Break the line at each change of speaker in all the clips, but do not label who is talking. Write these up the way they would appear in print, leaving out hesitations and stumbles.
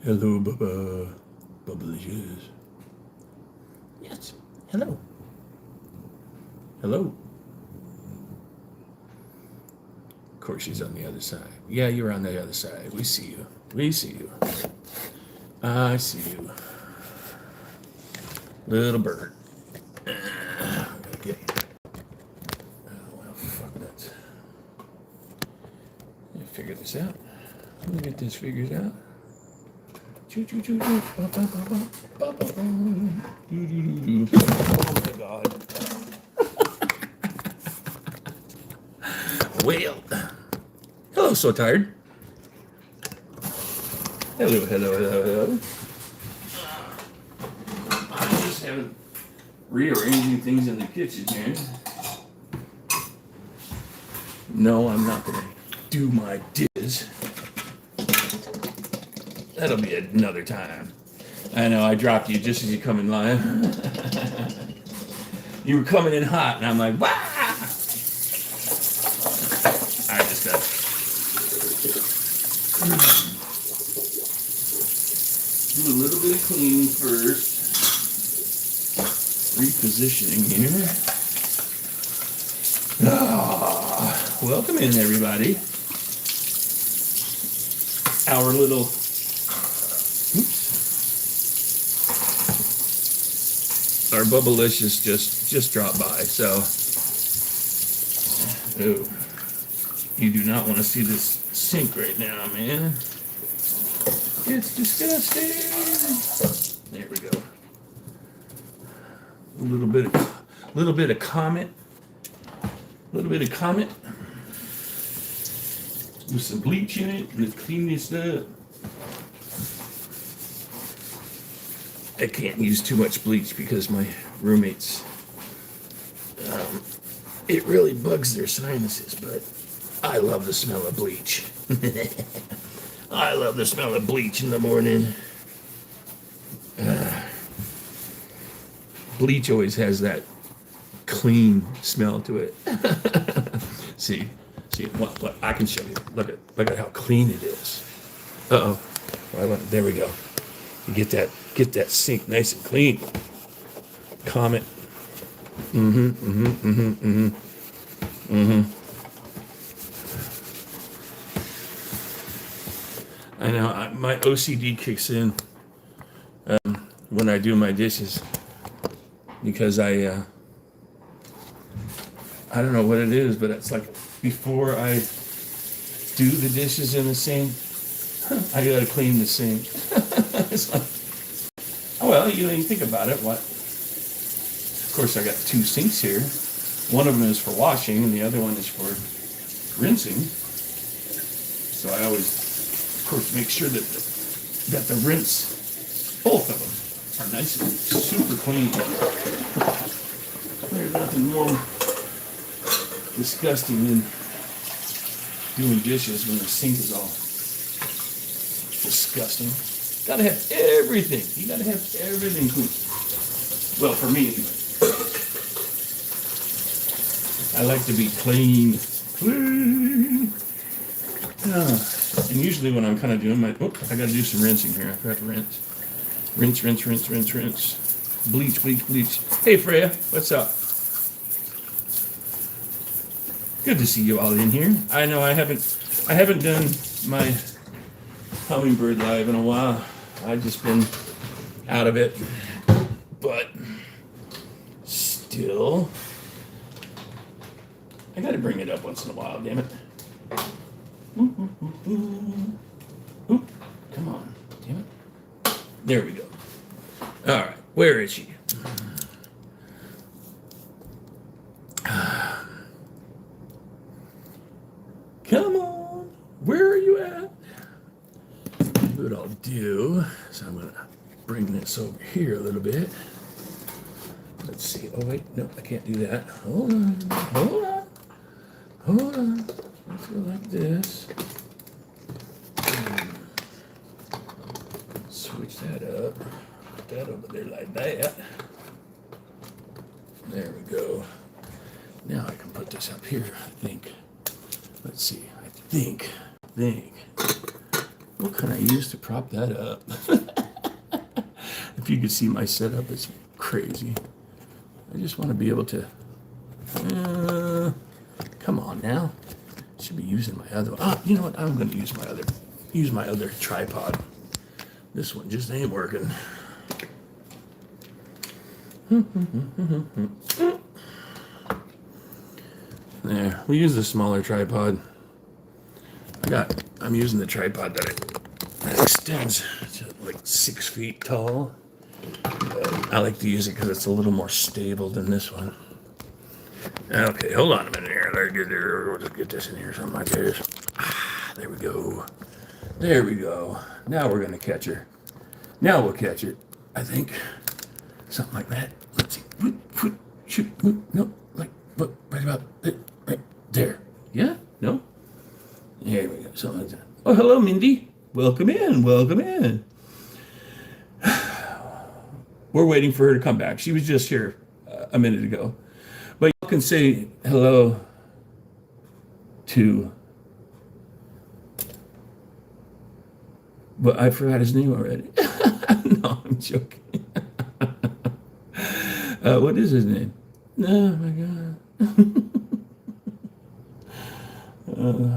Hello, Bubba. Bubblicious. Yes. Hello. Hello. Of course, she's on the other side. Yeah, you're on the other side. We see you. We see you. I see you. Little bird. Okay. Oh, well, fuck that. Let me figure this out. Let me get this figured out. Choo choo choo choo. Ba, ba, ba, ba, ba, ba, ba. Doo, doo, doo, doo. Oh my god. Well. Hello, so tired. Hello, hello, hello, hello. I'm just having rearranging things in the kitchen here. No, I'm not gonna do my dishes. That'll be another time. I know, I dropped you just as you come in line. You were coming in hot, and I'm like, wah! I just got do a little bit of cleaning first. Repositioning here. Ah, welcome in, everybody. Our little, our Bubblicious just dropped by, so, oh, you do not want to see this sink right now, man. It's disgusting. There we go. A little bit of Comet. A little bit of Comet. With some bleach in it. Let's clean this up. I can't use too much bleach because my roommates, it really bugs their sinuses, but I love the smell of bleach. I love the smell of bleach in the morning. Bleach always has that clean smell to it. see what I can show you. Look at how clean it is. Uh-oh. There we go. You get that sink nice and clean. Comet. I know my OCD kicks in when I do my dishes because I don't know what it is, but it's like before I do the dishes in the sink, I gotta clean the sink. It's like, oh well, you think about it. What? Of course, I got two sinks here. One of them is for washing, and the other one is for rinsing. So I always, of course, make sure that the rinse, both of them, are nice and super clean. There's nothing more disgusting than doing dishes when the sink is all disgusting. Gotta have everything. You gotta have everything clean. Well, for me anyway. I like to be clean. Clean. And usually when I'm kind of doing my, I gotta do some rinsing here. I forgot to rinse. Rinse. Bleach. Hey Freya, what's up? Good to see you all in here. I know I haven't done my Hummingbird Live in a while. I've just been out of it. But still, I gotta bring it up once in a while, damn it. Oop, come on, damn it. There we go. Alright, where is she? Come on, where are you at? What I'll do is I'm gonna bring this over here a little bit. Let's see. Oh wait, no, I can't do that. Hold on. Let's go like this. Switch that up. Put that over there like that. There we go. Now I can put this up here, I think. Let's see. I think. What can I use to prop that up? If you could see my setup, it's crazy. I just want to be able to. Come on now. Should be using my other. You know what? I'm going to use my other tripod. This one just ain't working. There. We use the smaller tripod. I'm using the tripod that extends to like 6 feet tall. I like to use it because it's a little more stable than this one. Okay, hold on a minute here. Let's get this in here, something like this. There we go. There we go. Now we're going to catch her. Now we'll catch it, I think. Something like that. Let's see. Shoot. No, like, right about right there. Yeah? No? There we go. Something like that. Oh, hello, Mindy. Welcome in. We're waiting for her to come back. She was just here a minute ago. But you can say hello to... But I forgot his name already. No, I'm joking. What is his name? Oh, my God.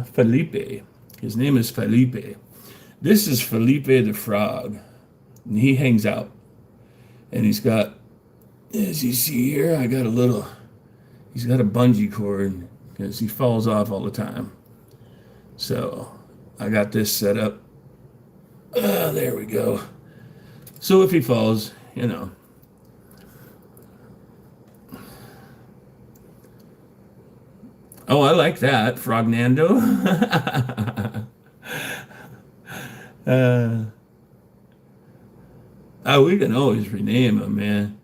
Felipe. His name is Felipe. This is Felipe the frog. And he hangs out. And he's got, as you see here, he's got a bungee cord because he falls off all the time. So I got this set up. There we go. So if he falls, you know. Oh, I like that, Frognando. We can always rename him, man.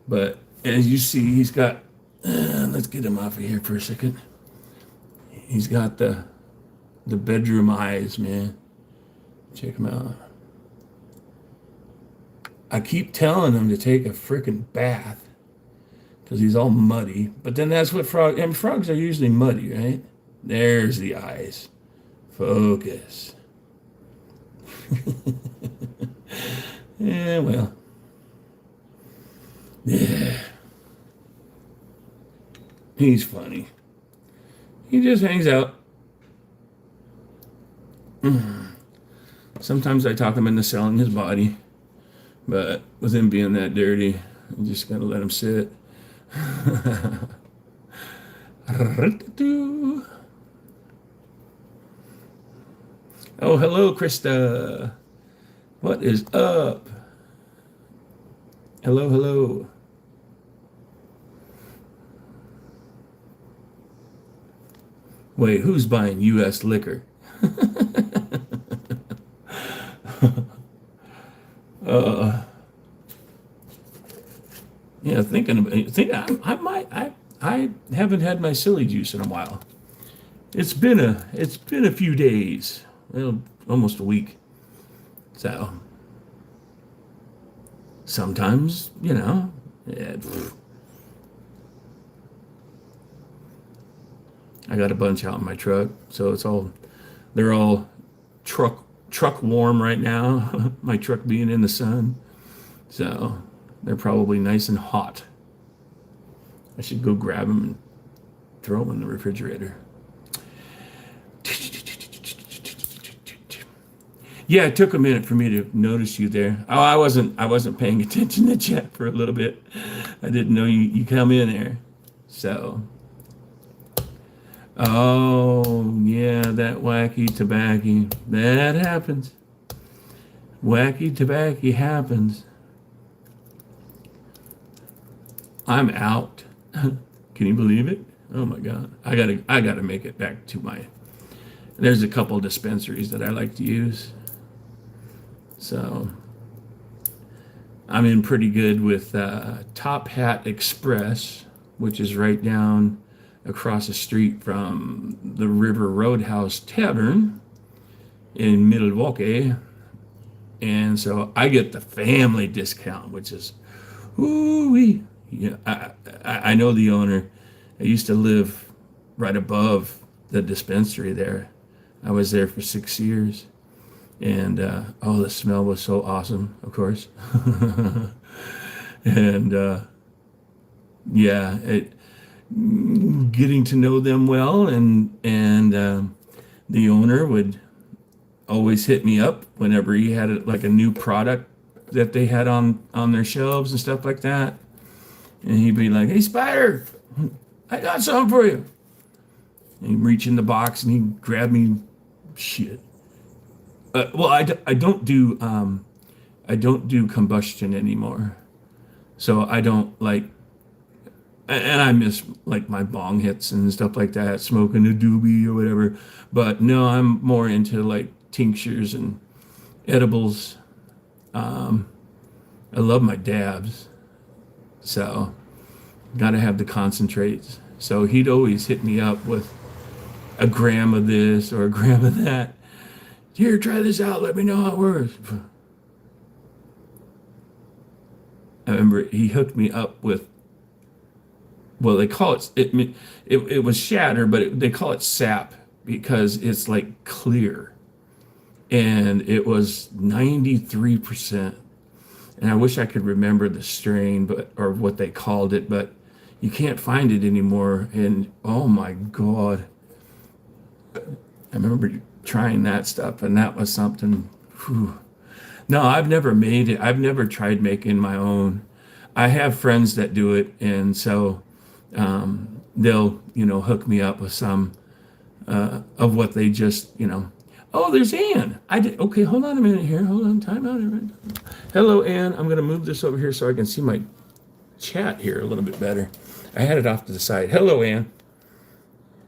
But as you see, he's got, let's get him off of here for a second. He's got the bedroom eyes, man. Check him out. I keep telling him to take a freaking bath because he's all muddy. But then that's what frogs are usually muddy, right? There's the eyes. Focus. Yeah, well. Yeah. He's funny. He just hangs out. Sometimes I talk him into selling his body, but with him being that dirty, I just gotta let him sit. Oh, hello, Krista. What is up? Hello. Wait, who's buying U.S. liquor? Yeah, I haven't had my silly juice in a while. It's been a few days, well, almost a week. So sometimes, you know, I got a bunch out in my truck, so they're all truck warm right now. My truck being in the sun, so they're probably nice and hot. I should go grab them and throw them in the refrigerator. Yeah, it took a minute for me to notice you there. Oh, I wasn't paying attention to chat for a little bit. I didn't know you come in there. So, oh yeah, that wacky tobacco. That happens. Wacky tobacco happens. I'm out. Can you believe it? Oh my God. I gotta make it back to there's a couple dispensaries that I like to use. So I'm in pretty good with Top Hat Express, which is right down across the street from the River Roadhouse Tavern in Milwaukee. And so I get the family discount, which is, ooh-wee. Yeah, I know the owner. I used to live right above the dispensary there. I was there for 6 years. And oh, the smell was so awesome, of course. And yeah, getting to know them well, and the owner would always hit me up whenever he had like a new product that they had on their shelves and stuff like that. And he'd be like, "Hey, Spider, I got something for you." And he'd reach in the box and he'd grab me shit. Well, I don't do combustion anymore, so I don't like, and I miss like my bong hits and stuff like that, smoking a doobie or whatever. But no, I'm more into like tinctures and edibles. I love my dabs, so gotta have the concentrates. So he'd always hit me up with a gram of this or a gram of that. Here, try this out. Let me know how it works. I remember he hooked me up with, well, they call it was shatter, but they call it sap because it's like clear, and it was 93%. And I wish I could remember the strain, but or what they called it, but you can't find it anymore. And oh my God, I remember trying that stuff, and that was something. Whew. No, I've never made it. I've never tried making my own. I have friends that do it, and so they'll, hook me up with some of what they just, Oh, there's Ann. I did. Okay, hold on a minute here. Hold on. Time out. Everyone. Hello, Ann. I'm going to move this over here so I can see my chat here a little bit better. I had it off to the side. Hello, Ann.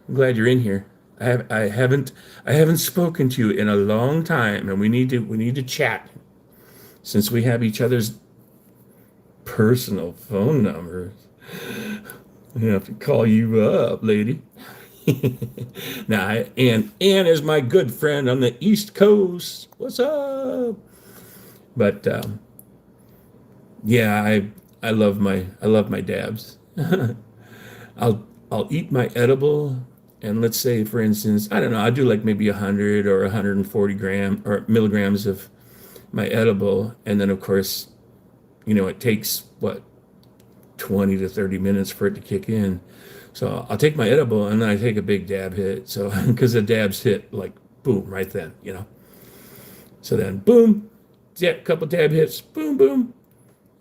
I'm glad you're in here. I haven't spoken to you in a long time, and we need to chat since we have each other's personal phone numbers. I have to call you up, lady. Now, Ann is my good friend on the East Coast. What's up? But yeah, I love my dabs. I'll eat my edible, and let's say, for instance, I don't know, I do like maybe 100 or 140 gram or milligrams of my edible, and then of course, it takes what 20 to 30 minutes for it to kick in. So I'll take my edible and then I take a big dab hit. So because the dabs hit like boom right then. So then boom, yeah, couple dab hits, boom, boom.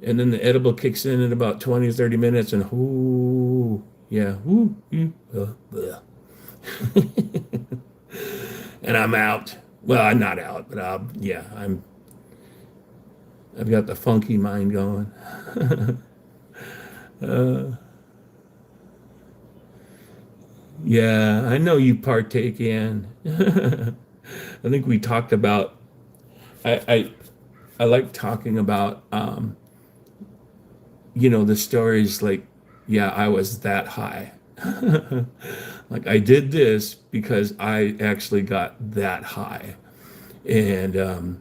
And then the edible kicks in about 20 to 30 minutes, and ooh, yeah, ooh, and I'm out. Well, I'm not out, but yeah, I've got the funky mind going. Yeah, I know you partake in. I think we talked about. I like talking about the stories like, yeah, I was that high. Like I did this because I actually got that high. And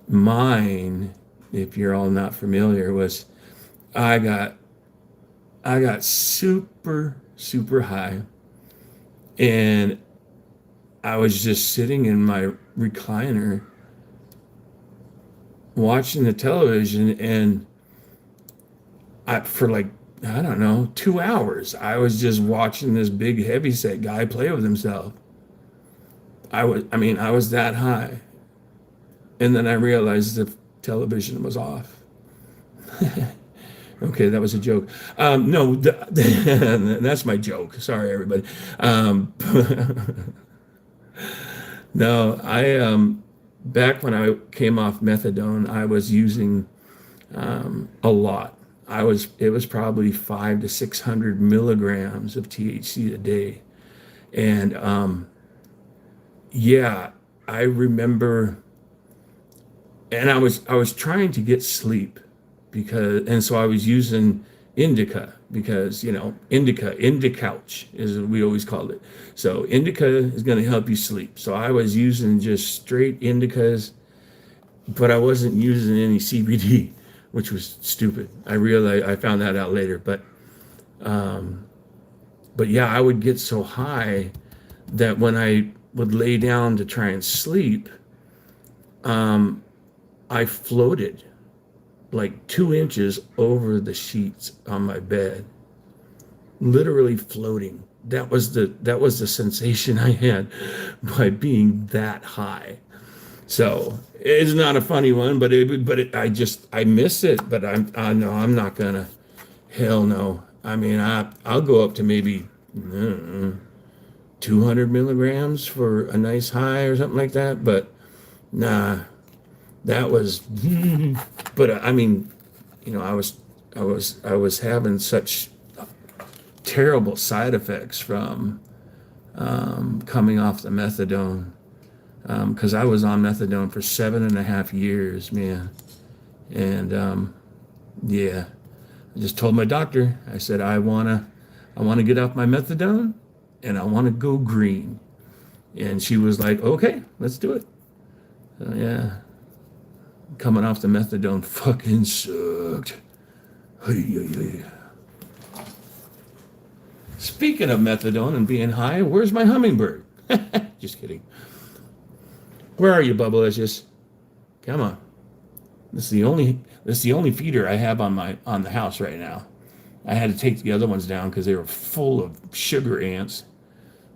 mine, if you're all not familiar, was I got super, super high, and I was just sitting in my recliner watching the television, and for like, I don't know, 2 hours, I was just watching this big heavyset guy play with himself. I was that high. And then I realized the television was off. Okay, that was a joke. No, that's my joke. Sorry, everybody. No, back when I came off methadone, I was using a lot. It was probably 500 to 600 milligrams of THC a day, and yeah, I remember, and I was trying to get sleep and so I was using indica because indicouch is what we always called it. So indica is going to help you sleep. So I was using just straight indicas, but I wasn't using any CBD, which was stupid. I found that out later, but yeah, I would get so high that when I would lay down to try and sleep, I floated like 2 inches over the sheets on my bed, literally floating. That was the sensation I had by being that high. So it's not a funny one, but I miss it. But I know I'm not gonna. Hell no. I mean, I'll go up to maybe 200 milligrams for a nice high or something like that. But nah, that was. But I mean, I was having such terrible side effects from coming off the methadone, because I was on methadone for 7.5 years, man. And yeah, I just told my doctor, I said, I wanna get off my methadone and I wanna go green. And she was like, okay, let's do it. So yeah, coming off the methadone fucking sucked. Hey, hey, hey. Speaking of methadone and being high, where's my hummingbird? Just kidding. Where are you, Bubblicious? Come on. This is the only feeder I have on the house right now. I had to take the other ones down because they were full of sugar ants.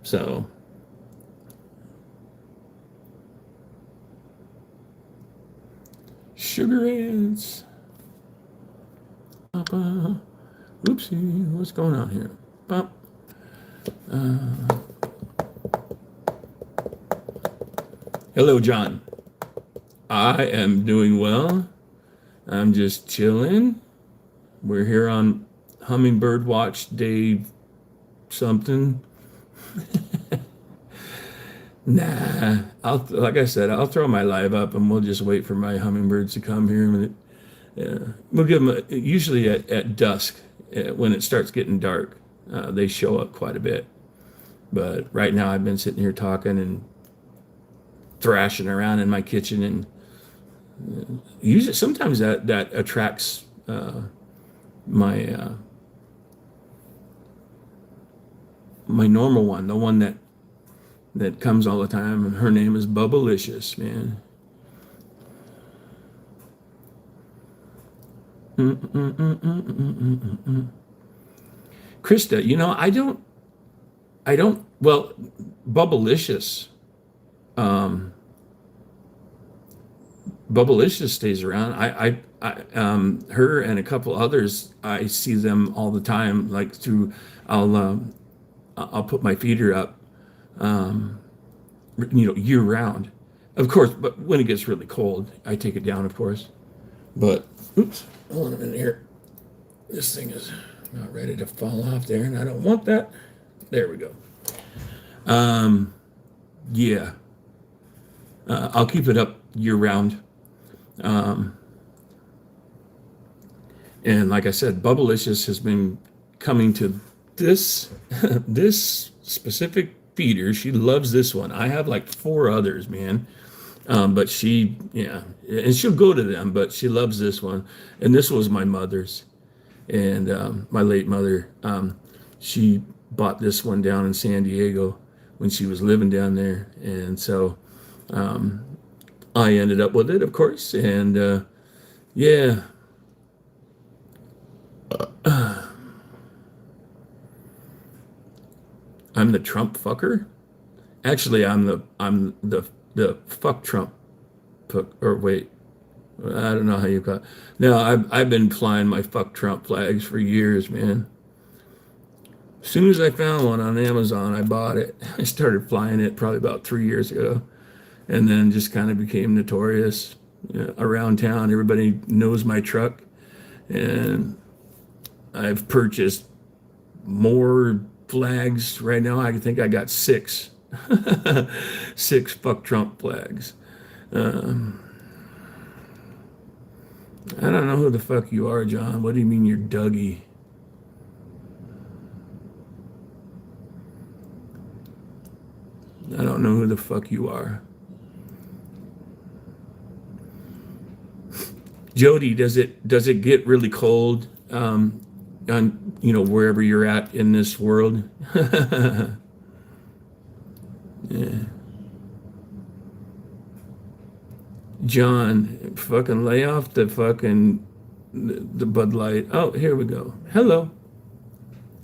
So sugar ants. Oopsie, what's going on here? Bop. Hello, John. I am doing well. I'm just chilling. We're here on Hummingbird Watch Day something. Nah, like I said, I'll throw my live up and we'll just wait for my hummingbirds to come here in a minute. Yeah. We'll give them usually at dusk, when it starts getting dark, they show up quite a bit. But right now I've been sitting here talking and thrashing around in my kitchen, and usually sometimes that attracts my my normal one, the one that comes all the time, and her name is Bubblicious, man. Krista, well, Bubblicious, Bubblicious stays around. Her and a couple others, I see them all the time, like I'll put my feeder up, year round. Of course, but when it gets really cold, I take it down, of course. But, oops, hold on a minute here. This thing is not ready to fall off there, and I don't want that. There we go. Yeah. I'll keep it up year round. And like I said, Bubblicious has been coming to this this specific feeder. She loves this one. I have like 4 others, man. But and she'll go to them, but she loves this one. And this was my mother's, and my late mother. She bought this one down in San Diego when she was living down there, and so I ended up with it, of course. And yeah. I'm the Trump fucker. Actually, I'm the fuck Trump. Or wait, I don't know how you call it. No, I've been flying my fuck Trump flags for years, man. As soon as I found one on Amazon, I bought it. I started flying it probably about 3 years ago, and then just kind of became notorious around town. Everybody knows my truck, and I've purchased more flags right now. I think I got 6 6 fuck Trump flags. I don't know who the fuck you are, John. What do you mean you're Dougie? I don't know who the fuck you are. Jody, does it get really cold on wherever you're at in this world? Yeah. John, fucking lay off the fucking the Bud Light. Oh, here we go. Hello.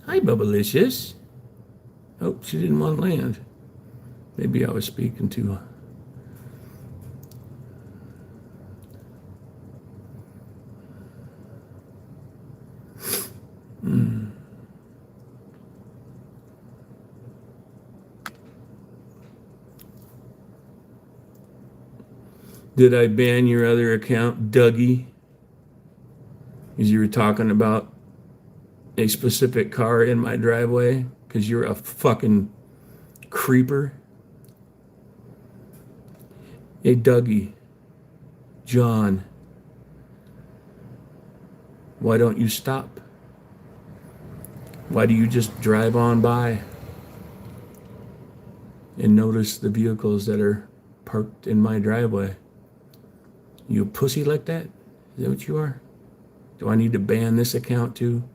Hi, Bubblicious. Oh, she didn't want to land. Maybe I was speaking to her. Did I ban your other account, Dougie? Because you were talking about a specific car in my driveway? Because you're a fucking creeper? Hey, Dougie. John. Why don't you stop? Why do you just drive on by and notice the vehicles that are parked in my driveway? You a pussy like that? Is that what you are? Do I need to ban this account too?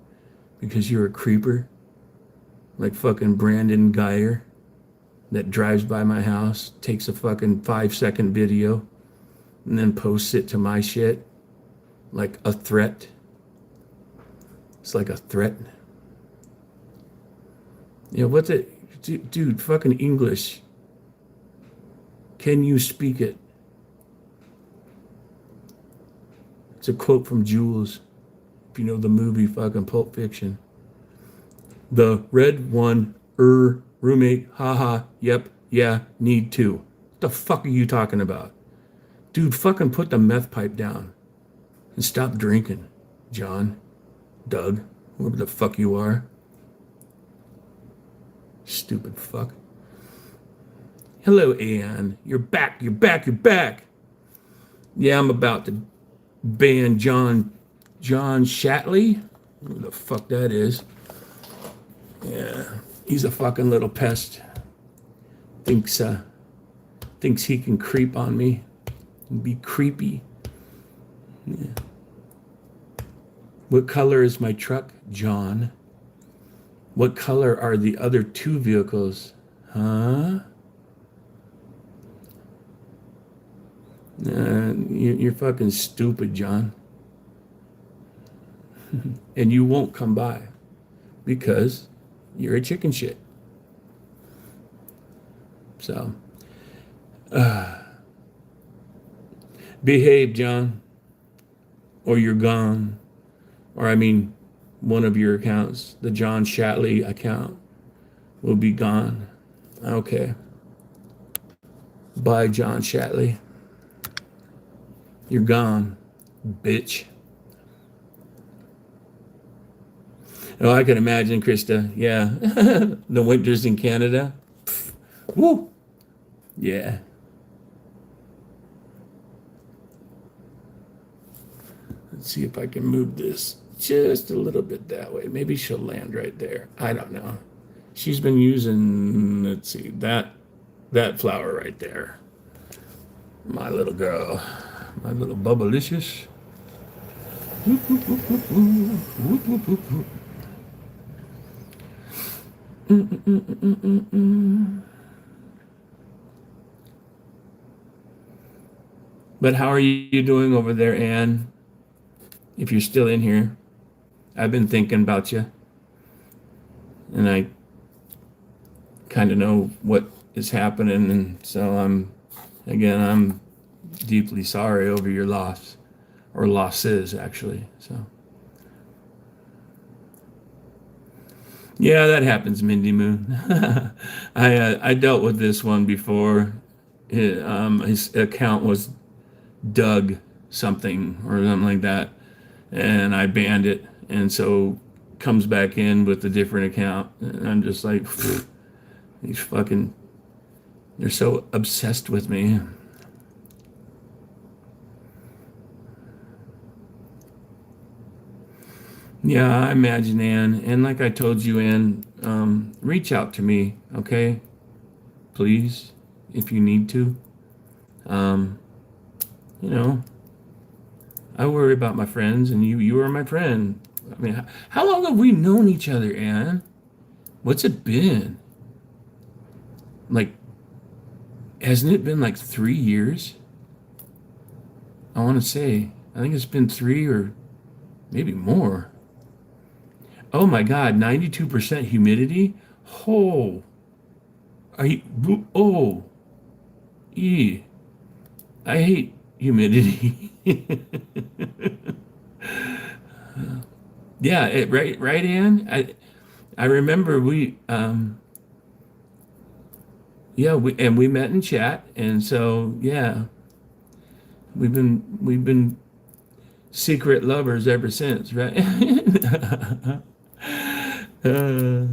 Because you're a creeper? Like fucking Brandon Geyer that drives by my house, takes a fucking 5-second video, and then posts it to my shit like a threat. It's like a threat. You know, what's it? Dude, fucking English. Can you speak it? It's a quote from Jules, if you know the movie fucking Pulp Fiction. The red one, roommate, haha, yep, yeah, need to. What the fuck are you talking about? Dude, fucking put the meth pipe down and stop drinking, John, Doug, whoever the fuck you are. Stupid fuck. Hello, Ann. You're back, you're back, you're back. Yeah, I'm about to ban John Shatley. Who the fuck that is. Yeah, he's a fucking little pest. Thinks he can creep on me and be creepy. Yeah. What color is my truck, John? What color are the other two vehicles? Huh? You're fucking stupid, John. And you won't come by because you're a chicken shit. So, behave, John, or you're gone. Or I mean, one of your accounts, the John Shatley account, will be gone. Okay. Bye, John Shatley. You're gone, bitch. Oh, I can imagine, Krista. Yeah. The winters in Canada. Pfft. Woo. Yeah. Let's see if I can move this just a little bit that way. Maybe she'll land right there. I don't know. She's been using, let's see, that flower right there. My little girl. My little bubblicious. But how are you doing over there, Anne? If you're still in here, I've been thinking about you. And I kind of know what is happening. And so I'm deeply sorry over your loss. Or losses, actually. So, yeah, that happens, Mindy Moon. I dealt with this one before. His account was Doug something or something like that, and I banned it, and so comes back in with a different account, and I'm just like, these fucking, they're so obsessed with me. Yeah, I imagine, Ann. And like I told you, Ann, reach out to me, okay? Please, if you need to. You know, I worry about my friends, and you are my friend. I mean, how long have we known each other, Ann? What's it been? Like, hasn't it been like 3 years? I want to say, I think it's been 3 or maybe more. Oh my God, 92% humidity? Oh, are you, oh, e. I hate humidity. Yeah, right, Ann. I remember yeah, we met in chat, and so yeah, we've been secret lovers ever since, right? uh,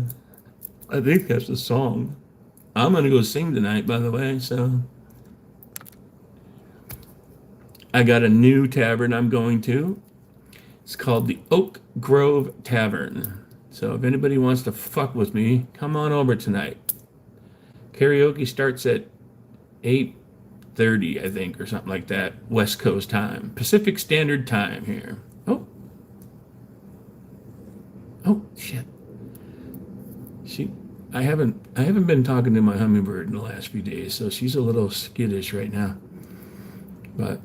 I think that's a song. I'm gonna go sing tonight, by the way. So I got a new tavern I'm going to. It's called the Oak Grove Tavern. So if anybody wants to fuck with me, come on over tonight. Karaoke starts at 8:30, I think, or something like that, West Coast time, Pacific Standard Time here. Oh, oh shit. She, I haven't been talking to my hummingbird in the last few days, so she's a little skittish right now. But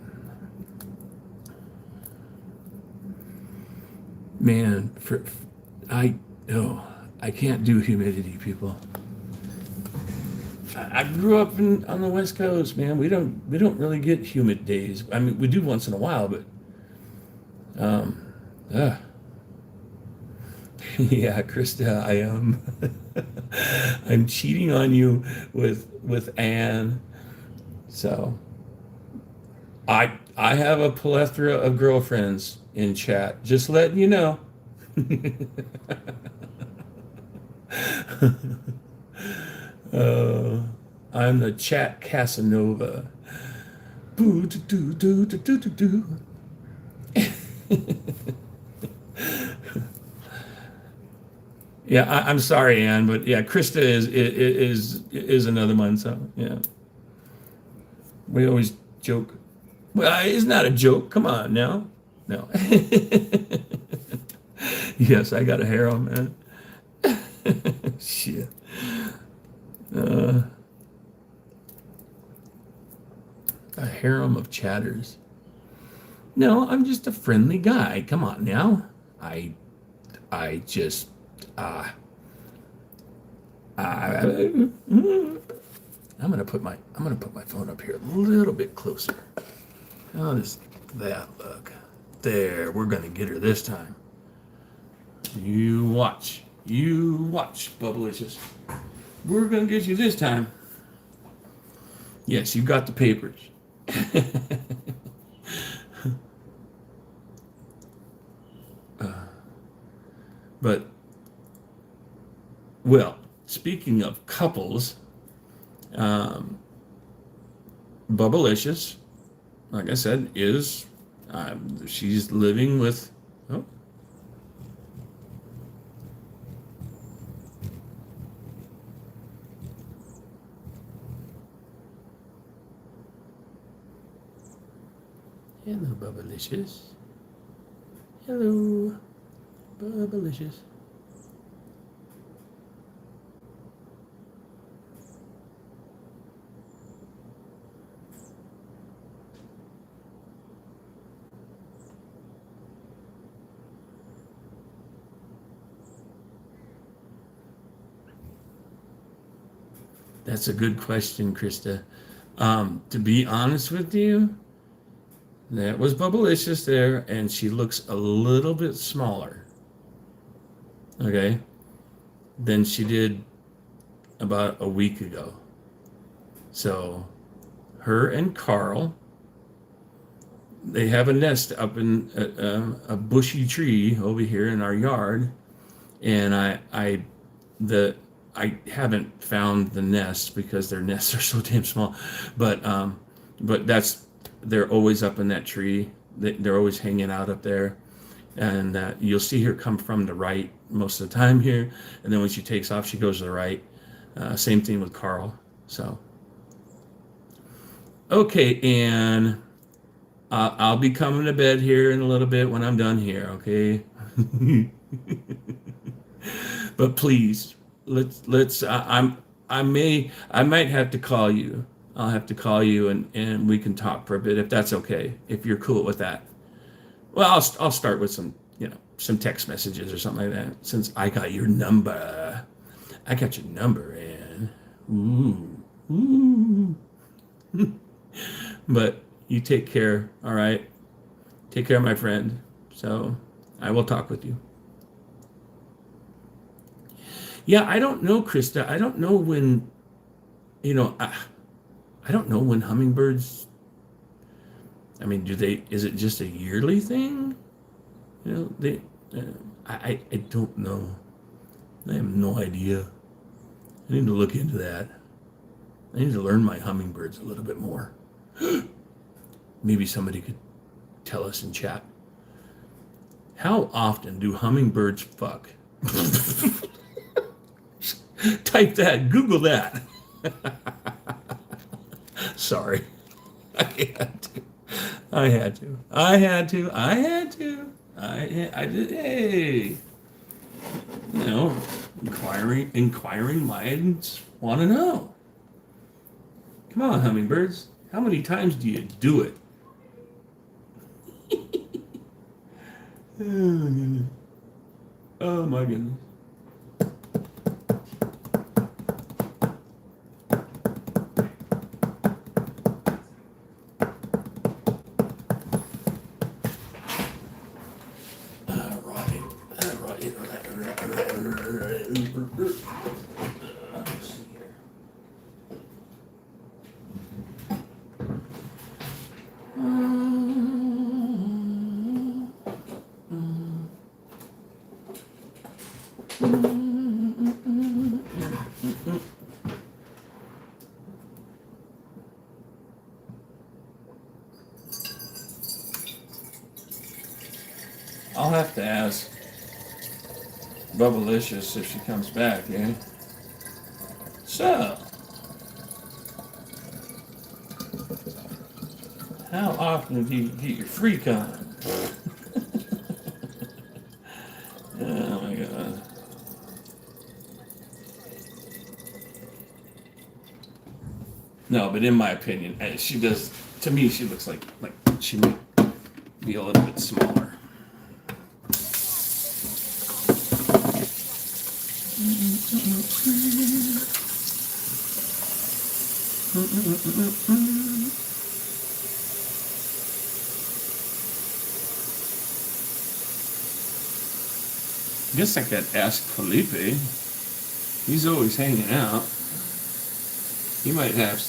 man, I oh, I can't do humidity, people. I grew up on the West Coast, man. We don't really get humid days. I mean, we do once in a while, but uh, yeah, Krista, I am. I'm cheating on you with Anne. So I have a plethora of girlfriends in chat. Just letting you know. uh, I'm the chat Casanova. Boo do do do do do do do. Yeah, I'm sorry, Anne, but yeah, Krista is another one. So yeah, we always joke. Well, it's not a joke. Come on now. No. Yes, I got a harem, man. Shit. Uh, a harem of chatters. No, I'm just a friendly guy. Come on now. I just uh I, I'm gonna put my phone up here a little bit closer. How does that look? There, we're gonna get her this time. You watch. You watch, Bubblicious. We're gonna get you this time. Yes, you got the papers. But, well, speaking of couples, um, Bubblicious, like I said, is she's living with. Oh, hello, Bubblicious. Hello, Bubblicious. That's a good question, Krista. To be honest with you, that was Bubblicious there, and she looks a little bit smaller, okay, than she did about a week ago. So, her and Carl, they have a nest up in a bushy tree over here in our yard, and I haven't found the nest because their nests are so damn small, but they're always up in that tree. They're always hanging out up there, and you'll see her come from the right most of the time here, and then when she takes off, she goes to the right. Same thing with Carl. So, okay, and I'll be coming to bed here in a little bit when I'm done here. Okay, but please, let's. I might have to call you. I'll have to call you and we can talk for a bit if that's okay, if you're cool with that. Well, I'll start with some, some text messages or something like that, since I got your number. I got your number, and ooh. But you take care, all right? Take care, my friend. So I will talk with you. Yeah, I don't know, Krista. I don't know when, I don't know when hummingbirds, I mean, is it just a yearly thing? I don't know. I have no idea. I need to look into that. I need to learn my hummingbirds a little bit more. Maybe somebody could tell us in chat. How often do hummingbirds fuck? Type that, Google that. Sorry. I had to. I did. Hey, inquiring minds want to know. Come on, hummingbirds. How many times do you do it? Oh my goodness. I'll have to ask Bubblicious if she comes back, eh? So, how often do you get your freak on? Oh my god. No, but in my opinion, she does. To me, she looks like she might be a little bit smaller. I guess I could ask Felipe. He's always hanging out. He might have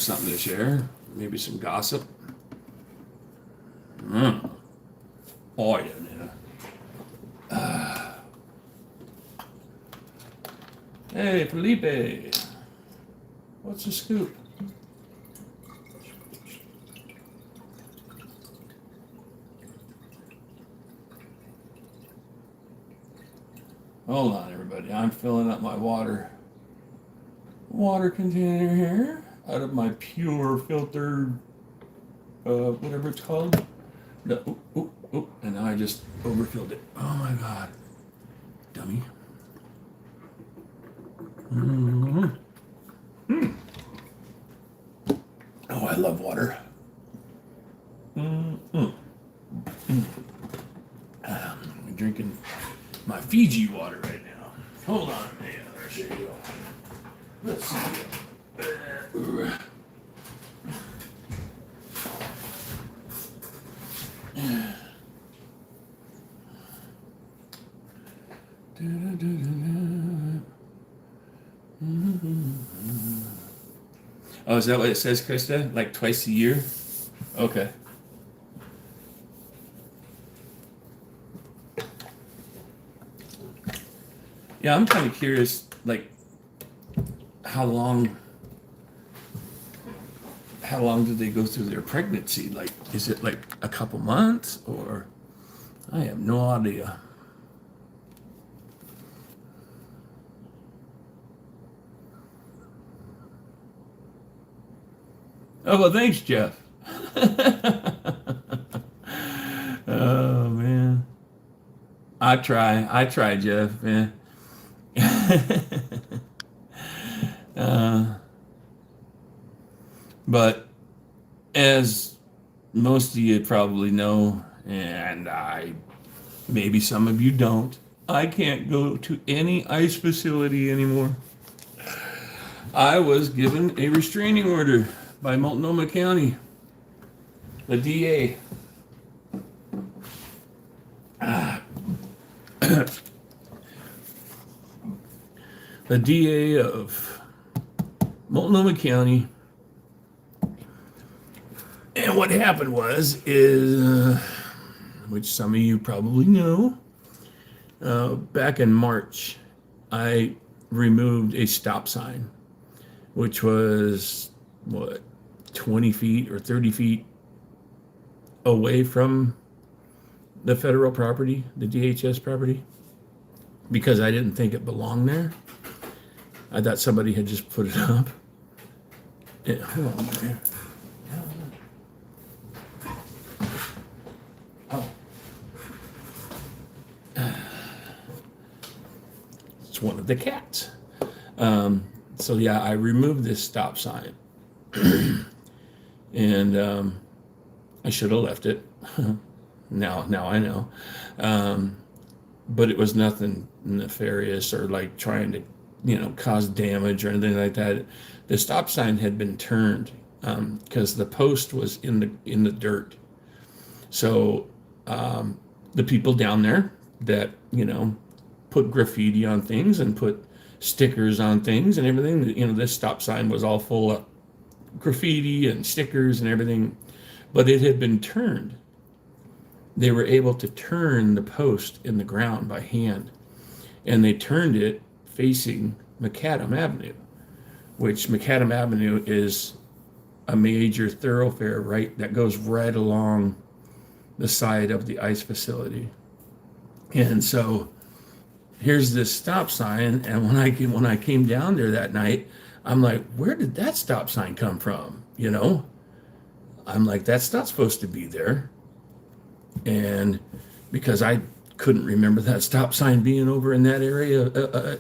something to share. Maybe some gossip. Oh yeah. Hey Felipe, what's the scoop? Hold on, everybody. I'm filling up my water container here out of my pure filtered, whatever it's called. No, and now I just overfilled it. Oh my god, dummy. Oh, I love water. I'm drinking my Fiji water right now. Hold on a minute. There she go. Let's see. Oh, is that what it says, Krista? Like twice a year? Okay. Yeah, I'm kind of curious, like, how long do they go through their pregnancy? Like, is it like a couple months, or I have no idea. Oh, well, thanks, Jeff. Oh, man. I try, Jeff, man. But as most of you probably know, and maybe some of you don't, I can't go to any ice facility anymore. I was given a restraining order by Multnomah County, the DA. The DA of Multnomah County. And what happened is, which some of you probably know, back in March, I removed a stop sign, which was, 20 feet or 30 feet away from the federal property, the DHS property, because I didn't think it belonged there. I thought somebody had just put it up. Hold on there. Oh. It's one of the cats. So yeah, I removed this stop sign. And I should have left it. Now I know. But it was nothing nefarious or like trying to, cause damage or anything like that. The stop sign had been turned because the post was in the dirt. So the people down there that put graffiti on things and put stickers on things and everything. This stop sign was all full of graffiti and stickers and everything, but it had been turned. They were able to turn the post in the ground by hand, and they turned it facing Macadam Avenue, which Macadam Avenue is a major thoroughfare that goes right along the side of the ice facility. And so here's this stop sign, and when I came down there that night, I'm like, where did that stop sign come from? I'm like, that's not supposed to be there. And because I couldn't remember that stop sign being over in that area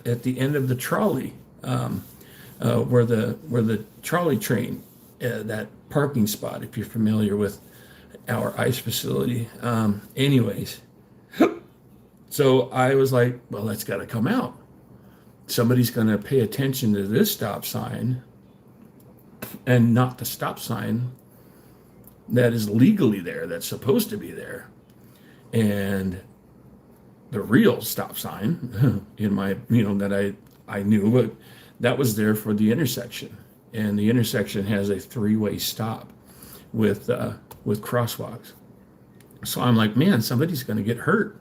at the end of the trolley, where the trolley train, that parking spot, if you're familiar with our ice facility. Anyways, so I was like, well, that's got to come out. Somebody's going to pay attention to this stop sign and not the stop sign that is legally there, that's supposed to be there. And the real stop sign in my, that I knew, but that was there for the intersection. And the intersection has a 3-way stop with crosswalks. So I'm like, man, somebody's going to get hurt.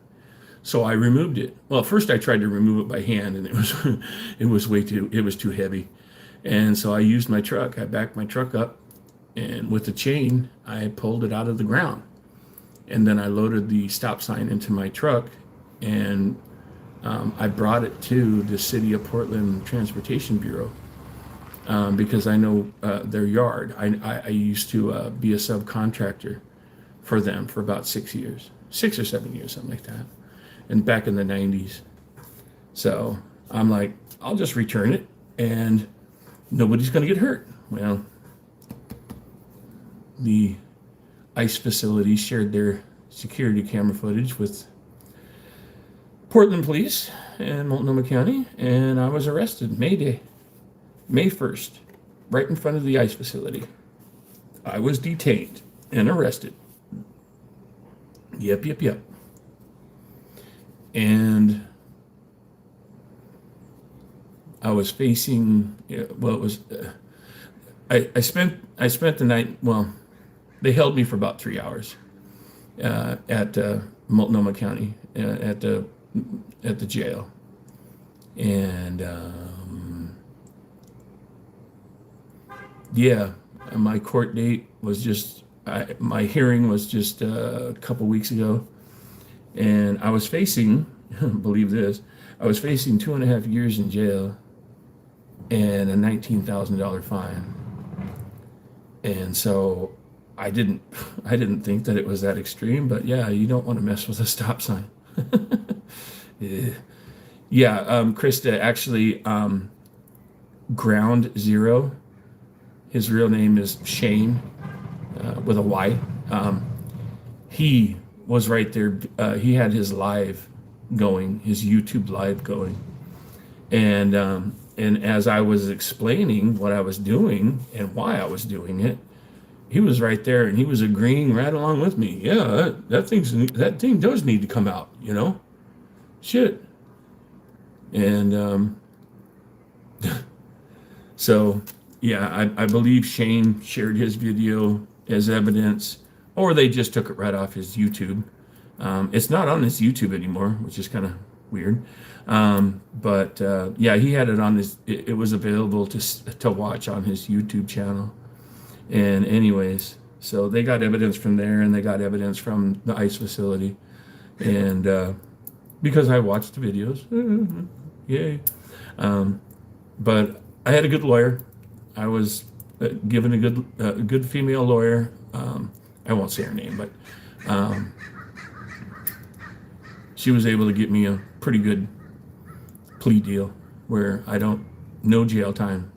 So I removed it. Well, first I tried to remove it by hand, and it was too heavy. And so I used my truck. I backed my truck up, and with the chain, I pulled it out of the ground. And then I loaded the stop sign into my truck, and I brought it to the City of Portland Transportation Bureau because I know their yard. I used to be a subcontractor for them for about 6 years, 6 or 7 years, something like that. And back in the 90s. So I'm like, I'll just return it and nobody's going to get hurt. Well, the ICE facility shared their security camera footage with Portland Police and Multnomah County, and I was arrested May 1st, right in front of the ICE facility. I was detained and arrested. Yep. And I was facing, well, it was, I spent the night, well, they held me for about 3 hours at Multnomah County, at the jail. And yeah, my court date was just, my hearing was just a couple weeks ago. And I was facing, believe this, I was facing 2.5 years in jail and a $19,000 fine. And so I didn't think that it was that extreme, but yeah, you don't want to mess with a stop sign. Yeah, Krista, actually, Ground Zero His real name is Shane, with a Y. He was right there. He had his live going, his YouTube live going, and as I was explaining what I was doing and why I was doing it, he was right there and he was agreeing right along with me. Yeah, that thing does need to come out, shit. And so yeah, I believe Shane shared his video as evidence, or they just took it right off his YouTube. It's not on his YouTube anymore, which is kind of weird. But yeah, he had it on his. It was available to watch on his YouTube channel. And anyways, so they got evidence from there, and they got evidence from the ICE facility, and because I watched the videos, yay. But I had a good lawyer. I was given a good female lawyer. I won't say her name, but she was able to get me a pretty good plea deal where I don't no jail time.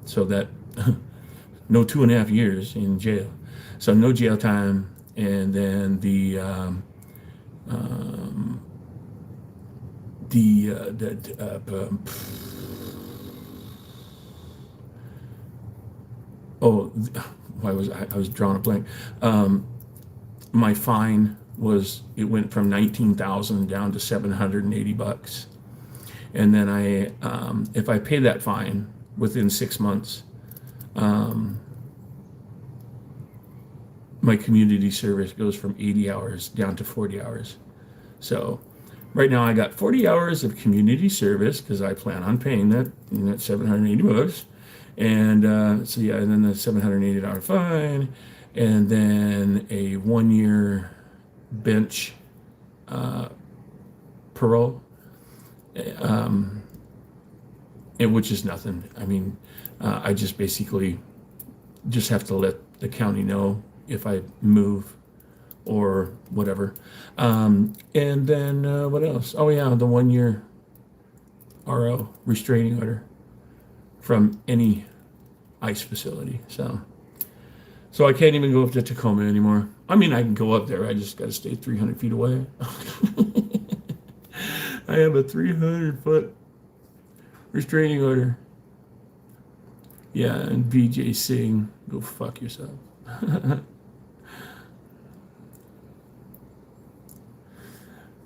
So that no 2.5 years in jail. So no jail time, and then why was I was drawing a blank. My fine it went from 19,000 down to $780, and then if I pay that fine within 6 months, my community service goes from 80 hours down to 40 hours. So right now I got 40 hours of community service because I plan on paying that $780. And so yeah, and then the $780 fine, and then a 1-year bench parole, which is nothing. I mean, I just basically just have to let the county know if I move or whatever. And then what else? Oh yeah, the 1-year RO, restraining order, from any ICE facility. So I can't even go up to Tacoma anymore. I mean, I can go up there. I just got to stay 300 feet away. I have a 300-foot restraining order. Yeah, and VJ Singh, go fuck yourself.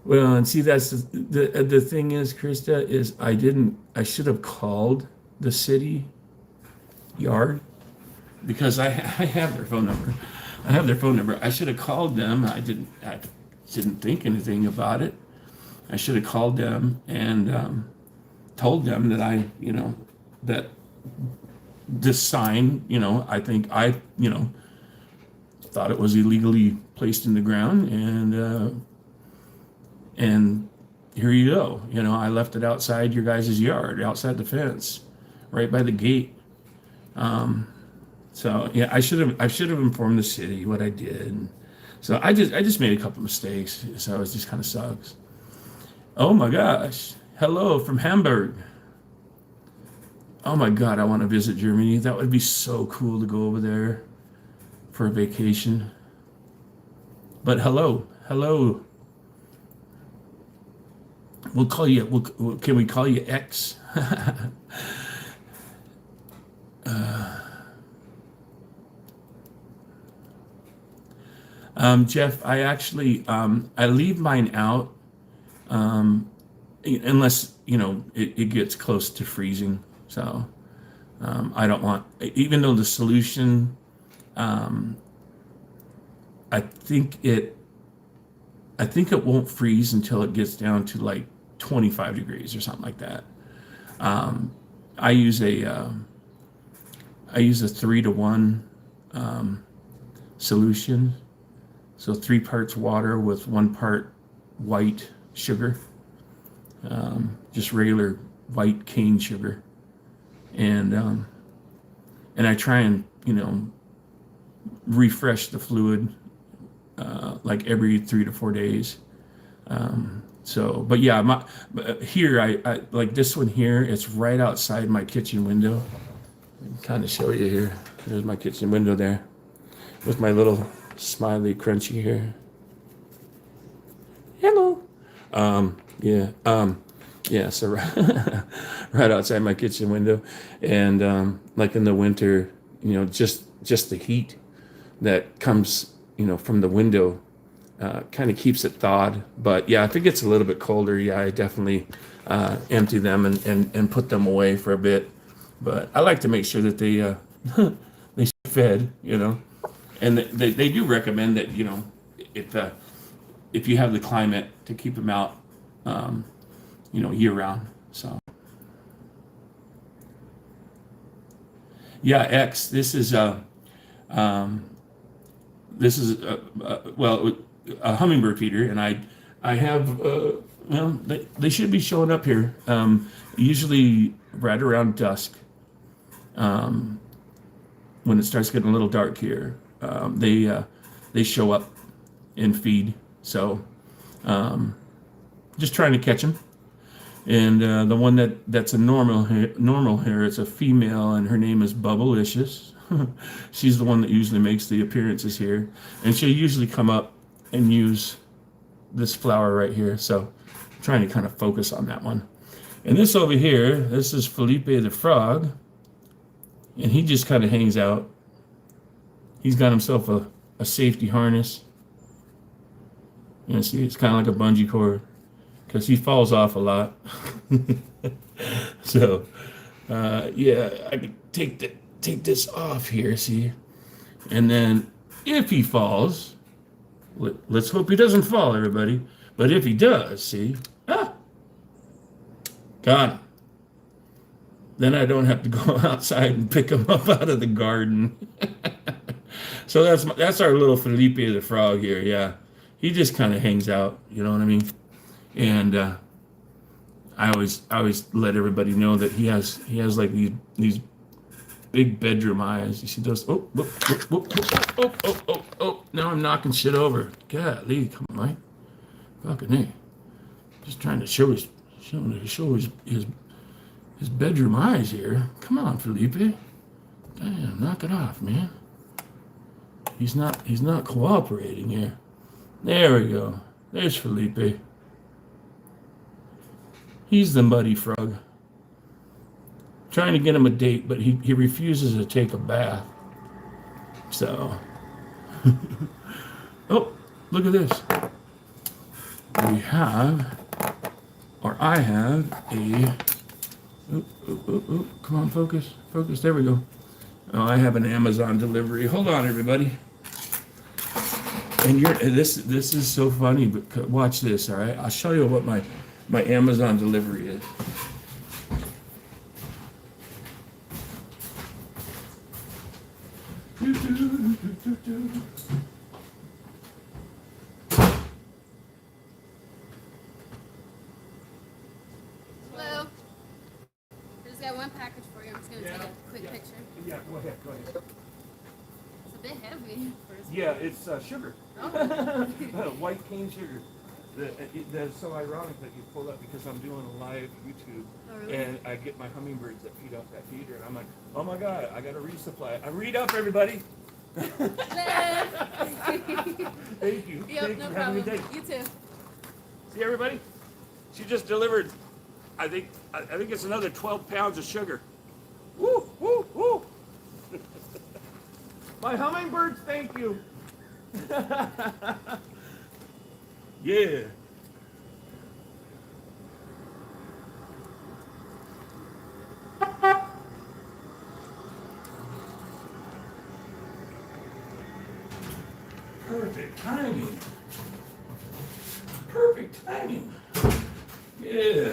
Well, and see, that's the thing is, Krista, is I should have called the city yard, because I have their phone number. I should have called them. I didn't think anything about it. I should have called them and told them that that this sign, I think thought it was illegally placed in the ground, and here you go. I left it outside your guys' yard, outside the fence, right by the gate. So yeah, I should have informed the city what I did. So I just made a couple mistakes. So it just kind of sucks. Oh my gosh. Hello from Hamburg. Oh my God, I want to visit Germany. That would be so cool to go over there for a vacation. But hello. We'll call you, can we call you X? Jeff, I actually, I leave mine out, unless, it gets close to freezing. So, I don't want, even though the solution, I think it won't freeze until it gets down to like 25 degrees or something like that. I use a 3-to-1 solution. So 3 parts water with 1 part white sugar, just regular white cane sugar, and I try and refresh the fluid like every 3 to 4 days. But yeah, here I like this one here. It's right outside my kitchen window, Kind of show you here. There's my kitchen window there with my little smiley crunchy here. Hello. Yeah. Yeah. So right outside my kitchen window, and like in the winter, just the heat that comes, from the window, kind of keeps it thawed. But yeah, if it gets a little bit colder, yeah, I definitely empty them and put them away for a bit. But I like to make sure that they they stay fed, and they do recommend that, if you have the climate, to keep them out, year round. So yeah, X. This is well, a hummingbird feeder, and I have they should be showing up here usually right around dusk, when it starts getting a little dark here. They show up and feed. So just trying to catch them. And the one that's a normal here is a female, and her name is Bubblicious. She's the one that usually makes the appearances here, and she'll usually come up and use this flower right here. So I'm trying to kind of focus on that one. And this over here, this is Felipe the frog, and he just kind of hangs out. He's got himself a safety harness. See, it's kind of like a bungee cord, because he falls off a lot. So yeah, I could take this off here, see, and then if he falls, let's hope he doesn't fall, everybody, but if he does, see, got him. Then I don't have to go outside and pick him up out of the garden. So that's our little Felipe the frog here. Yeah, he just kind of hangs out, you know what I mean? And I always let everybody know that he has like these big bedroom eyes. You see those? Oh, now I'm knocking shit over. Golly, come on, Mike. Fucking hey. Just trying to show his bedroom eyes here. Come on, Felipe. Damn, knock it off, man. He's not cooperating here. There we go. There's Felipe. He's the muddy frog. Trying to get him a date, but he refuses to take a bath. So, oh, look at this. We have, or I have a, come on, focus, there we go. Oh, I have an Amazon delivery. Hold on, everybody. And this is so funny, but watch this, all right? I'll show you what my Amazon delivery is.
Hello. I just got one package for you. I'm just going to take a quick picture.
Yeah, go ahead.
It's a bit heavy.
Yeah, it's sugar.
Oh.
White cane sugar. That's so ironic that you pulled up, because I'm doing a live YouTube,
really?
And I get my hummingbirds that feed off that feeder, and I'm like, oh my God, I got to resupply. I read up, everybody. Thank you.
Yep,
Thank
no
you.
problem.
Have a good day.
You too.
See, everybody? She just delivered, I think it's another 12 pounds of sugar. Woo, woo, woo. My hummingbirds, thank you. Yeah. Perfect timing. Perfect timing. Yeah.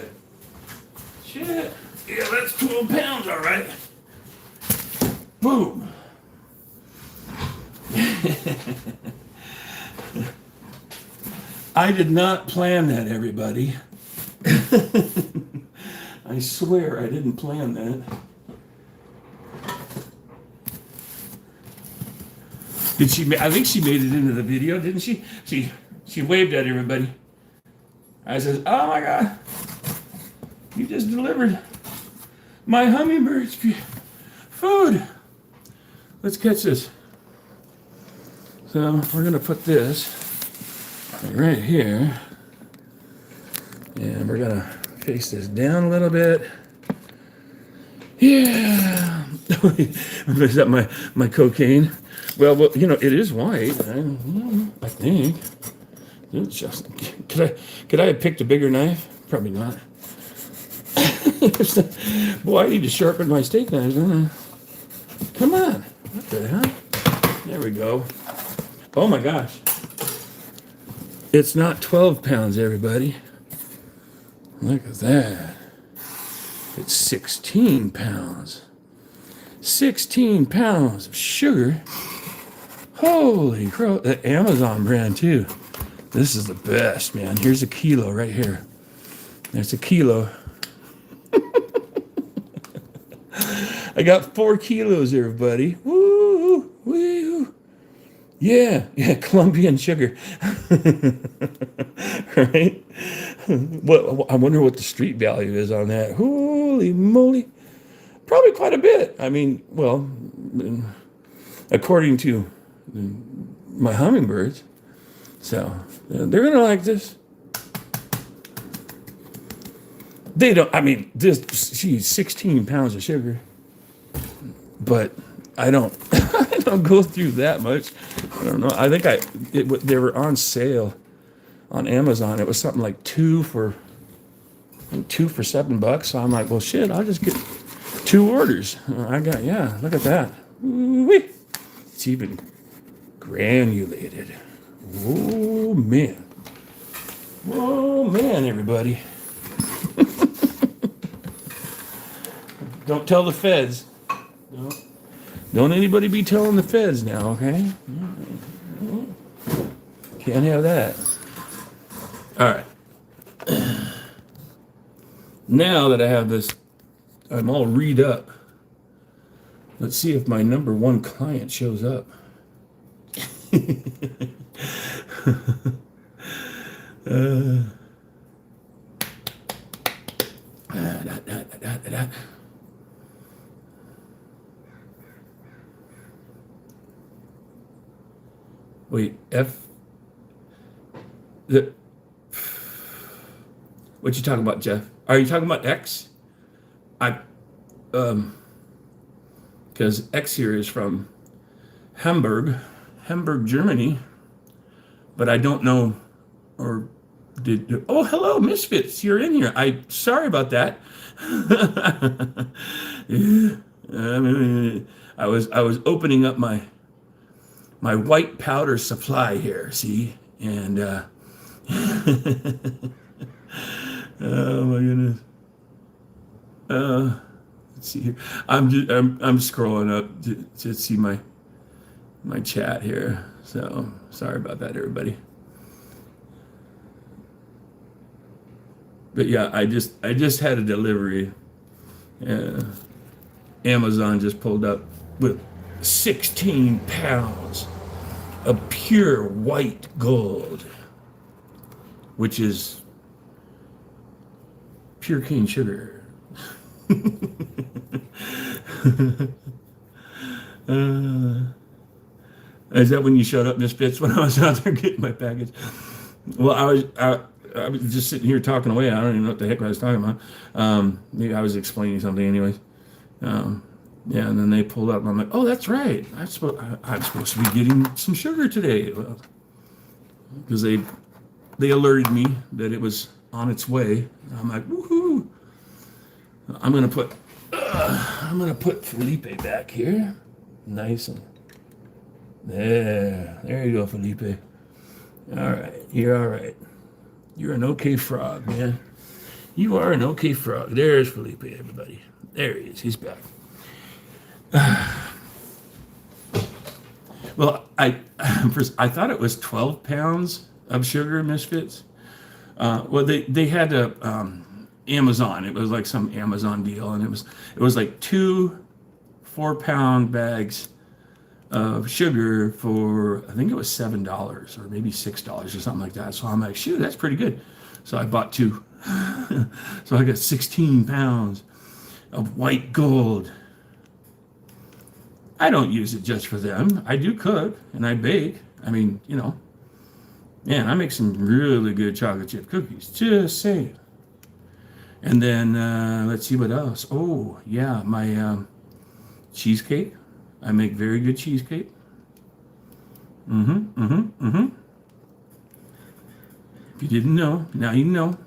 Shit. Yeah, that's 12 pounds, all right. Boom. I did not plan that, everybody. I swear I didn't plan that. Did she? I think she made it into the video, didn't she? She waved at everybody. I said, "Oh my God, you just delivered my hummingbirds food. Let's catch this. So we're gonna put this right here, and we're gonna face this down a little bit. Yeah. Is that my cocaine? Well, you know, it is white. I think. Just, could I have picked a bigger knife? Probably not. Boy, I need to sharpen my steak knives. Come on. What the hell? There we go. Oh my gosh. It's not 12 pounds, everybody. Look at that. It's 16 pounds. 16 pounds of sugar. Holy crow. The Amazon brand, too. This is the best, man. Here's a kilo right here. There's a kilo. I got 4 kilos, everybody. Woo, woo. Yeah, Colombian sugar. Right? What? I wonder what the street value is on that. Holy moly. Probably quite a bit. I mean, well, according to my hummingbirds. So, they're going to like this. They don't, I mean, she's 16 pounds of sugar. But I don't go through that much. I don't know. I think they were on sale on Amazon. It was something like two for $7. So I'm like, well, shit, I'll just get 2 orders. Yeah, look at that. Ooh-wee. It's even granulated. Oh, man. Oh, man, everybody. Don't tell the feds. No. Don't anybody be telling the feds now, okay? Can't have that. All right. Now that I have this, I'm all read up. Let's see if my number 1 client shows up. Wait, what you talking about, Jeff? Are you talking about X? Because X here is from Hamburg, Germany, but I don't know, or oh, hello, Misfits, you're in here. Sorry about that. I was opening up my white powder supply here, see? And, oh my goodness. Let's see here. I'm scrolling up to see my chat here. So, sorry about that, everybody. But yeah, I just had a delivery. Amazon just pulled up with 16 pounds of pure white gold, which is pure cane sugar. Is that when you showed up, Misfits, when I was out there getting my package? Well, I was just sitting here talking away. I don't even know what the heck I was talking about. Maybe I was explaining something anyways. Yeah, and then they pulled up, and I'm like, oh, that's right. I'm supposed to be getting some sugar today. Because they alerted me that it was on its way. I'm like, woohoo. I'm gonna put Felipe back here. Nice and there you go, Felipe. All right, you're all right. You're an okay frog, man. You are an okay frog. There's Felipe, everybody. There he is. He's back. Well, I thought it was 12 pounds of sugar, Misfits. Well, they had a Amazon. It was like some Amazon deal, and it was like 2 4-pound bags of sugar for, I think it was $7 or maybe $6 or something like that. So I'm like, shoot, that's pretty good. So I bought 2. So I got 16 pounds of white gold. I don't use it just for them. I do cook and I bake. I mean, you know, man, I make some really good chocolate chip cookies. Just saying. And then let's see what else. Oh, yeah, my cheesecake. I make very good cheesecake. If you didn't know, now you know.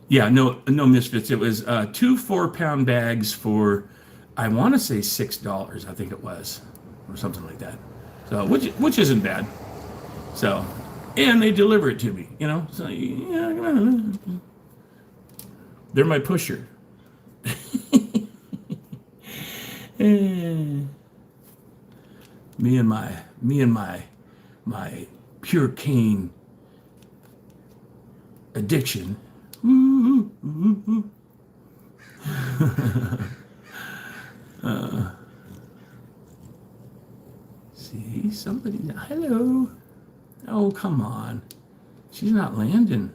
Yeah, no misfits. It was 2 4-pound bags for, I want to say $6. I think it was, or something like that. So which isn't bad. So, and they deliver it to me. You know, so yeah, they're my pusher. Eh, me and my pure cane addiction. See, somebody. Hello. Oh, come on. She's not landing.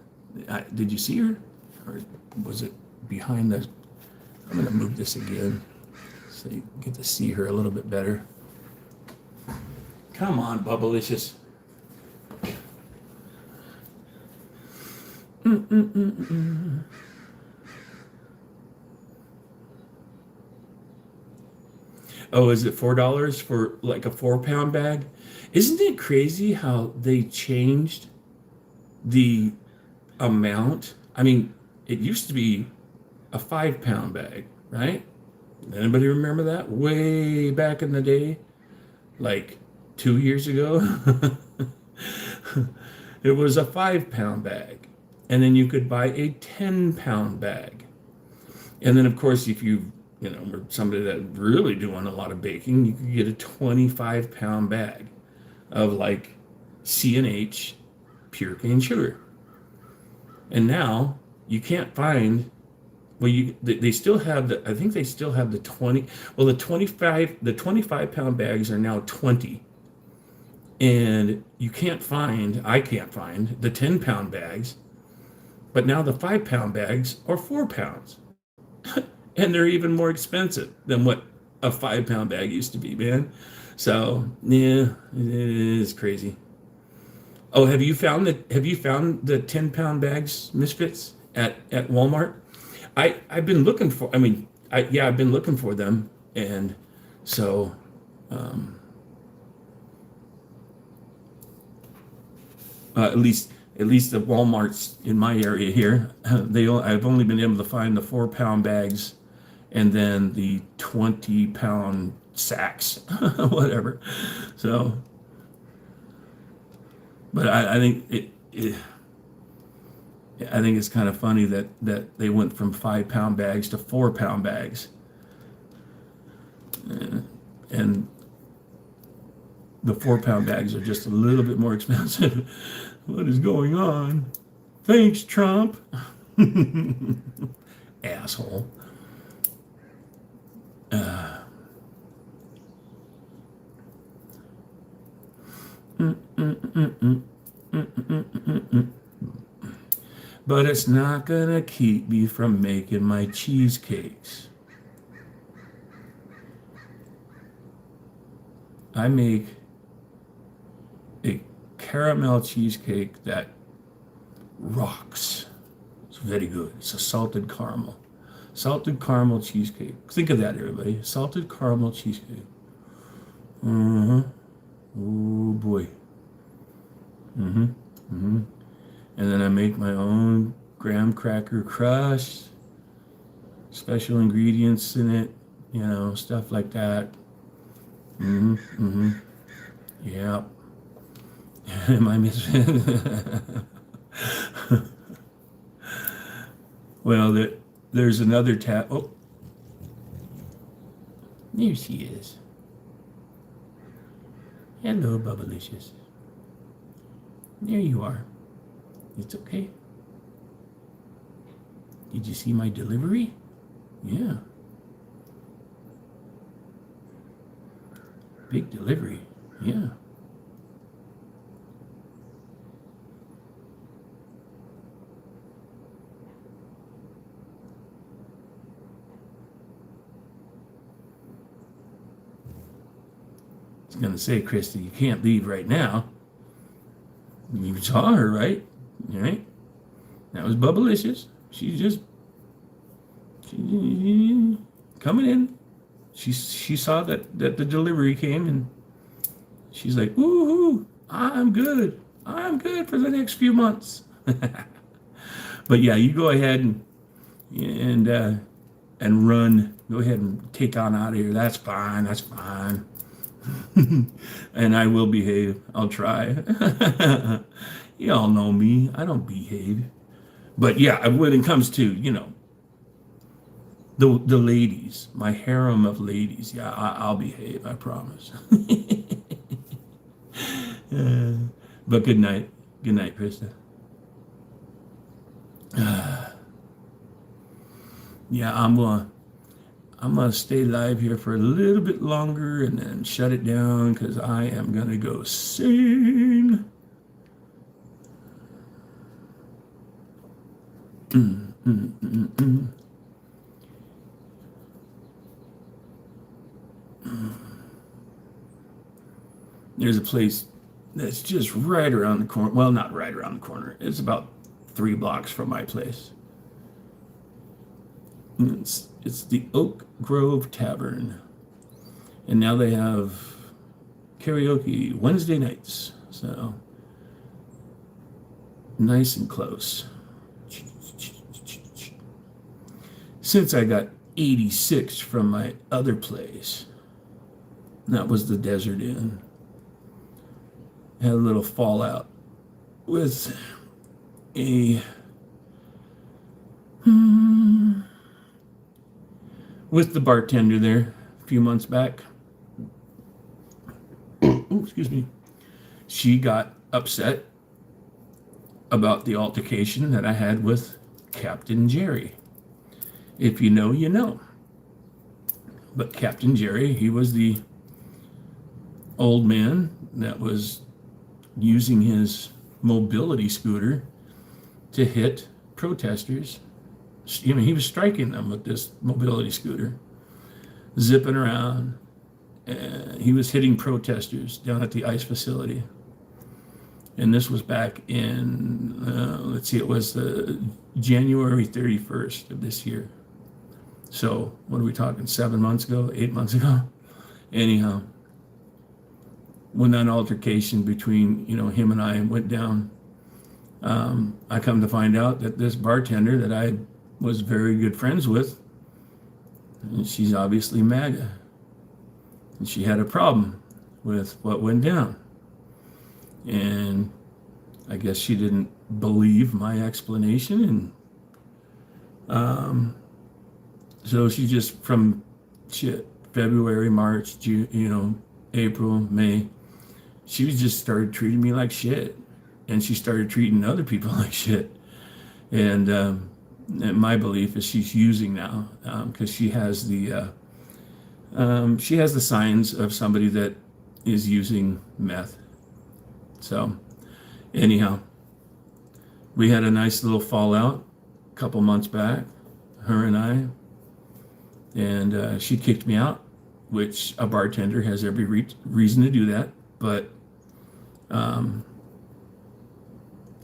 Did you see her? Or was it behind the... I'm going to move this again so you get to see her a little bit better. Come on, Bubblicious. Oh, is it $4 for like a 4-pound bag? Isn't it crazy how they changed the amount? I mean, it used to be a 5-pound bag, right? Anybody remember that? Way back in the day, like 2 years ago, it was a 5-pound bag. And then you could buy a 10-pound bag. And then, of course, if you were somebody that really doing a lot of baking, you could get a 25-pound bag of like C&H pure cane sugar. And now you can't find, well, they still have I think they still have the 20, well, the 25-pound bags are now 20. And I can't find the 10-pound bags, but now the 5-pound bags are 4 pounds. And they're even more expensive than what a 5-pound bag used to be, man. So yeah, it is crazy. Oh, have you found the 10-pound bags, Misfits, at Walmart? I've been looking for. I mean, I've been looking for them, and so at least the Walmarts in my area here, I've only been able to find the 4-pound bags, and then the 20-pound sacks, whatever. So, but I think I think it's kind of funny that they went from 5-pound bags to 4-pound bags, and the 4-pound bags are just a little bit more expensive. What is going on? Thanks, Trump. Asshole. But it's not gonna keep me from making my cheesecakes. I make a caramel cheesecake that rocks. It's very good. It's a salted caramel. Salted caramel cheesecake. Think of that, everybody. Salted caramel cheesecake. Oh boy. And then I make my own graham cracker crust, special ingredients in it, stuff like that. Yeah. Am I missing? Well, there's another tab. Oh, there she is. Hello, Bubblicious. There you are. It's okay. Did you see my delivery? Yeah. Big delivery. Yeah. going to say, Krista, you can't leave right now. You saw her, right? Right? That was Bubblicious. She coming in. She saw that the delivery came, and she's like, woohoo, I'm good for the next few months. But yeah, you go ahead and run. Go ahead and take on out of here. That's fine. And I will behave. I'll try. You all know me. I don't behave. But yeah, when it comes to, the ladies, my harem of ladies, yeah, I'll behave, I promise. But good night. Good night, Krista. Yeah, I'm gonna stay live here for a little bit longer and then shut it down because I am gonna go sing. There's a place that's just right around the corner. Well, not right around the corner. It's about 3 blocks from my place. It's the Oak Grove Tavern. And now they have karaoke Wednesday nights. So nice and close. Since I got 86 from my other place, that was the Desert Inn. Had a little fallout with with the bartender there a few months back. Oh, excuse me. She got upset about the altercation that I had with Captain Jerry. If you know, you know. But Captain Jerry, he was the old man that was using his mobility scooter to hit protesters. He was striking them with this mobility scooter, zipping around. And he was hitting protesters down at the ICE facility. And this was back in, it was January 31st of this year. So what are we talking, 7 months ago, 8 months ago? Anyhow, when that altercation between, him and I went down, I come to find out that this bartender that I was very good friends with, and she's obviously MAGA. And she had a problem with what went down. And I guess she didn't believe my explanation. And so she just, from February, March, June, April, May, she just started treating me like shit. And she started treating other people like shit. And my belief is she's using now, because she has the signs of somebody that is using meth. So anyhow, we had a nice little fallout a couple months back, her and I, and she kicked me out, which a bartender has every reason to do that. But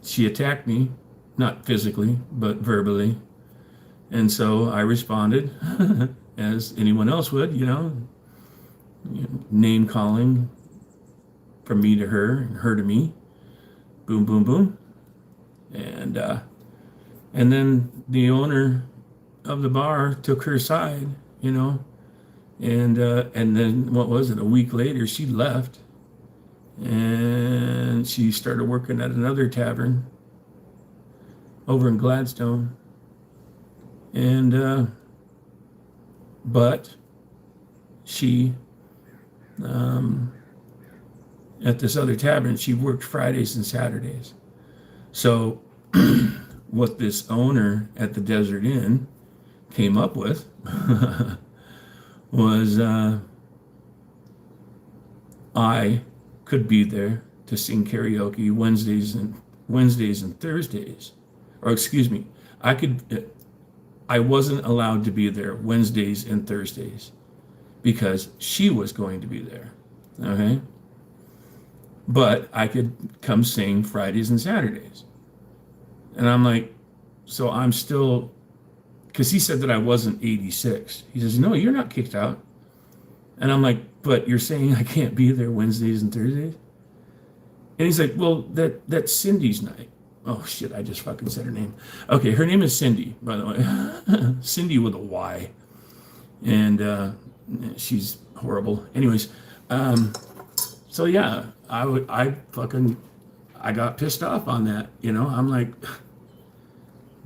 she attacked me, not physically, but verbally. And so I responded as anyone else would, name calling from me to her and her to me. Boom, boom, boom. And then the owner of the bar took her side, and then what was it? A week later, she left. And she started working at another tavern over in Gladstone. And, but she, at this other tavern, she worked Fridays and Saturdays. So what this owner at the Desert Inn came up with was I could be there to sing karaoke Wednesdays and Thursdays. Or excuse me, I wasn't allowed to be there Wednesdays and Thursdays because she was going to be there. Okay. But I could come sing Fridays and Saturdays. And I'm like, so I'm still, because he said that I wasn't 86. He says, no, you're not kicked out. And I'm like, but you're saying I can't be there Wednesdays and Thursdays? And he's like, well, that's Cindy's night. Oh shit, I just fucking said her name. Okay, her name is Cindy, by the way. Cindy with a Y. And she's horrible. Anyways, so yeah, I got pissed off on that. I'm like,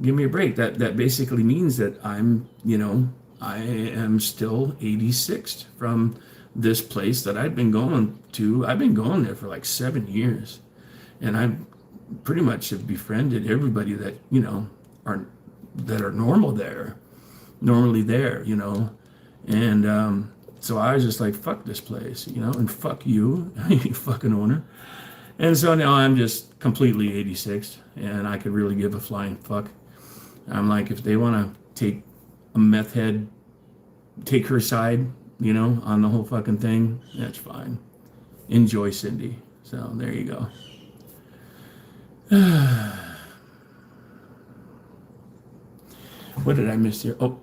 give me a break. That basically means that I am still 86th from this place that I've been going to. I've been going there for like 7 years, and I pretty much have befriended everybody that are normally there. And so I was just like, fuck this place, and fuck you, you fucking owner. And so now I'm just completely 86th, and I could really give a flying fuck. I'm like, if they want to take a meth head, take her side, on the whole fucking thing, that's fine. Enjoy, Cindy. So there you go. What did I miss here? Oh.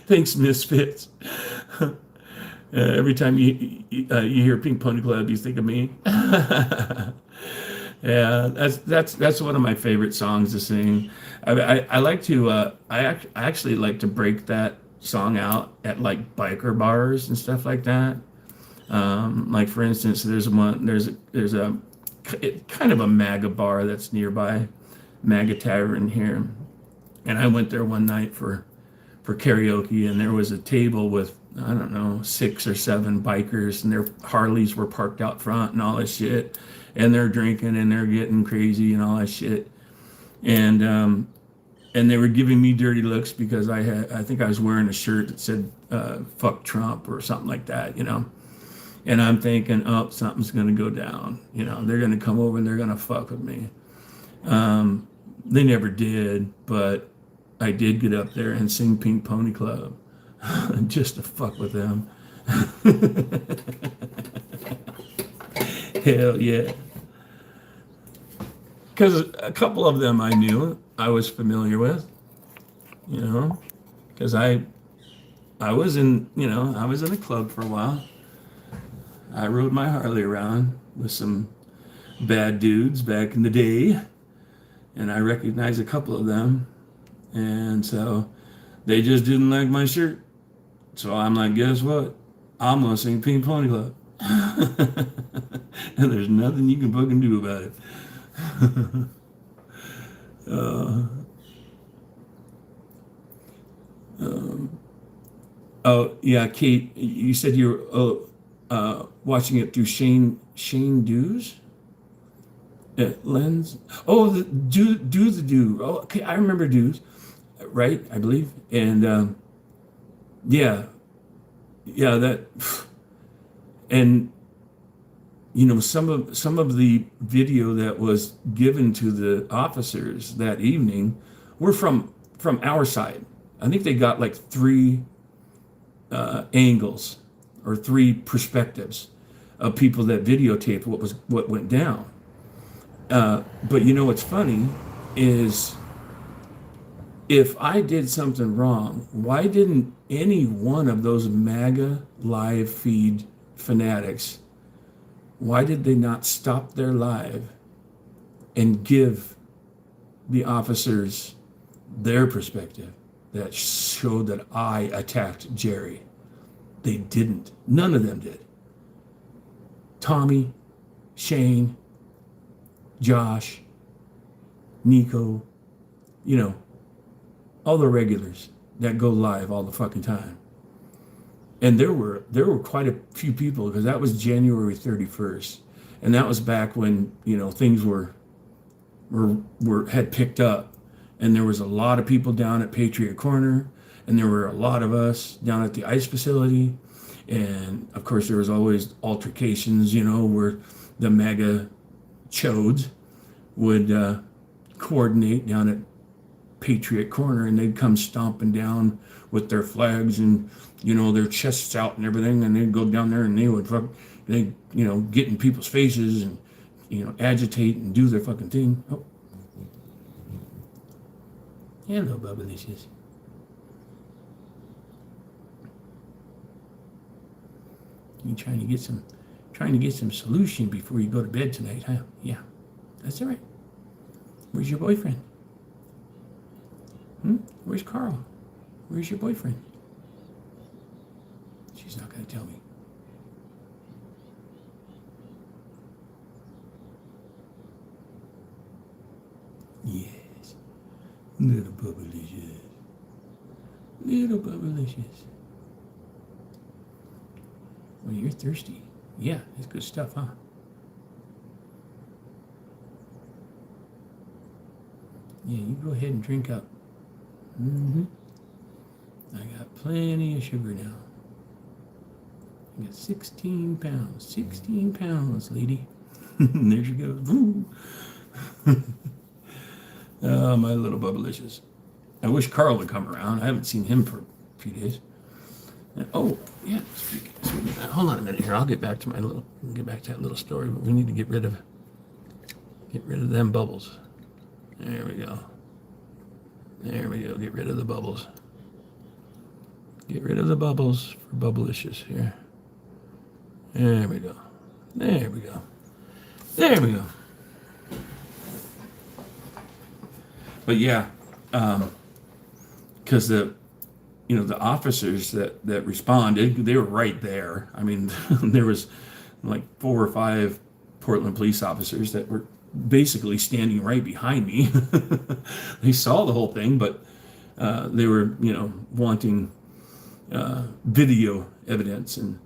Thanks, Misfits. Every time you hear Pink Pony Club, you think of me. Yeah, that's one of my favorite songs to sing. I like to I actually like to break that song out at like biker bars and stuff like that. Like for instance, there's a kind of a MAGA bar that's nearby, MAGA Tavern here, and I went there one night for karaoke, and there was a table with, I don't know, 6 or 7 bikers, and their Harleys were parked out front and all this shit, and they're drinking and they're getting crazy and all that shit, and they were giving me dirty looks because I think I was wearing a shirt that said fuck Trump or something like that, and I'm thinking, oh, something's gonna go down, they're gonna come over and they're gonna fuck with me. They never did, but I did get up there and sing Pink Pony Club just to fuck with them. Hell yeah. Because a couple of them I knew, I was familiar with, because I was in a club for a while. I rode my Harley around with some bad dudes back in the day, and I recognized a couple of them. And so they just didn't like my shirt. So I'm like, guess what? I'm gonna sing Pink Pony Club. And there's nothing you can fucking do about it. Oh yeah, Kate, you said you were watching it through Shane Dews lens. Oh, the do. Oh, okay, I remember Dews, right? I believe, and yeah, that, and some of the video that was given to the officers that evening were from our side. I think they got like 3 angles or 3 perspectives of people that videotaped what went down. But what's funny is, if I did something wrong, why didn't any one of those MAGA live feed fanatics, why did they not stop their live and give the officers their perspective that showed that I attacked Jerry? They didn't. None of them did. Tommy, Shane, Josh, Nico, all the regulars that go live all the fucking time. And there were quite a few people, because that was January 31st. And that was back when, things had picked up, and there was a lot of people down at Patriot Corner, and there were a lot of us down at the ICE facility. And of course there was always altercations, where the MAGA chodes would coordinate down at Patriot corner, and they'd come stomping down with their flags and, their chests out and everything, and they'd go down there and they get in people's faces and, agitate and do their fucking thing. Oh. Hello, Bubblicious. You trying to get some solution before you go to bed tonight, huh? Yeah, that's all right. Where's your boyfriend? Where's Carl? Where's your boyfriend? She's not going to tell me. Yes. Little Bubblicious. Little Bubblicious. Well, you're thirsty. Yeah, it's good stuff, huh? Yeah, you go ahead and drink up. I got plenty of sugar now. I got 16 pounds. 16 pounds, lady. There she goes. Woo. Oh, my little Bubblicious. I wish Carl would come around. I haven't seen him for a few days. And, oh, yeah. Hold on a minute here. I'll get back to that little story. But we need to get rid of them bubbles. There we go. There we go. Get rid of the bubbles. Get rid of the bubbles for Bubblicious here. There we go. There we go. There we go. But yeah, because the officers that responded, they were right there. I mean, there was like 4 or 5 Portland police officers that were basically standing right behind me. They saw the whole thing, but they were, wanting video evidence, and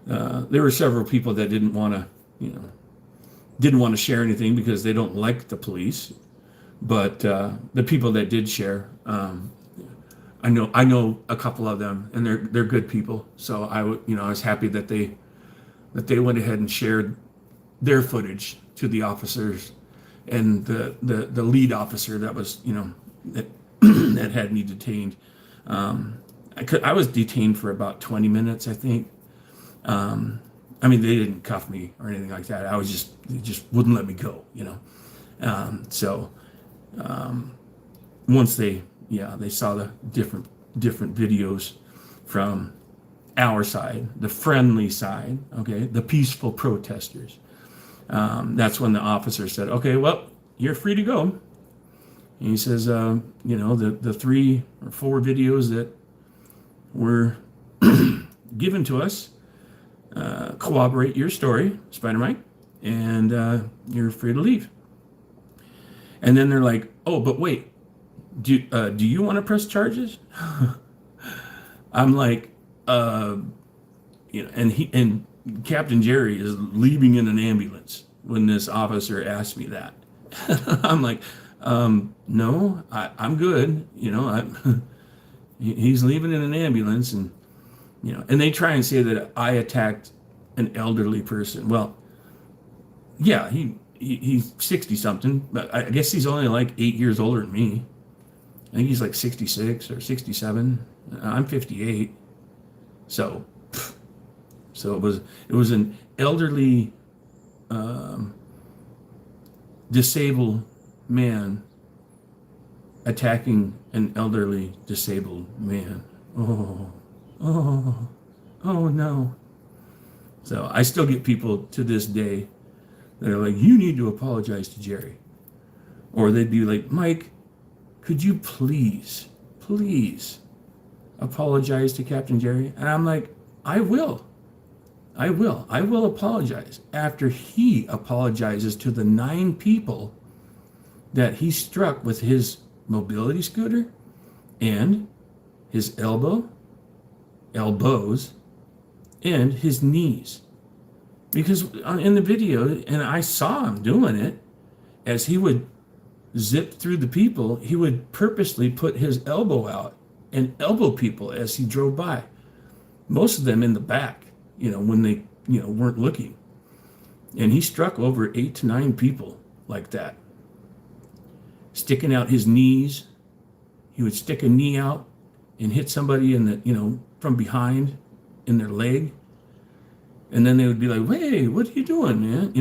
there were several people that didn't want to share anything because they don't like the police. But the people that did share, I know a couple of them, and they're good people. So I was happy that they went ahead and shared their footage to the officers and the lead officer that was that had me detained. I was detained for about 20 minutes, I think. I mean, they didn't cuff me or anything like that. They just wouldn't let me go, once they saw the different videos from our side, the friendly side, okay, the peaceful protesters. That's when the officer said, okay, well, you're free to go. And he says, the 3 or 4 videos that were given to us corroborate your story, Spider-Mike, and you're free to leave. And then they're like, oh, but wait, do you want to press charges? I'm like, and Captain Jerry is leaving in an ambulance when this officer asked me that. I'm like, no, I'm good. He's leaving in an ambulance, and and they try and say that I attacked an elderly person. Well, yeah, he's 60 something, but I guess he's only like 8 years older than me. I think he's like 66 or 67. I'm 58. So it was an elderly, disabled man attacking an elderly disabled man. Oh no. So I still get people to this day that are like, you need to apologize to Jerry. Or they'd be like, Mike, could you please apologize to Captain Jerry? And I'm like, I will apologize after he apologizes to the 9 people that he struck with his mobility scooter and his elbows, and his knees. Because in the video, and I saw him doing it, as he would zip through the people, he would purposely put his elbow out and elbow people as he drove by. Most of them in the back, when they, weren't looking. And he struck over 8 to 9 people like that, sticking out his knees he would stick a knee out and hit somebody in the, from behind in their leg. And then they would be like, "Hey, what are you doing, man?"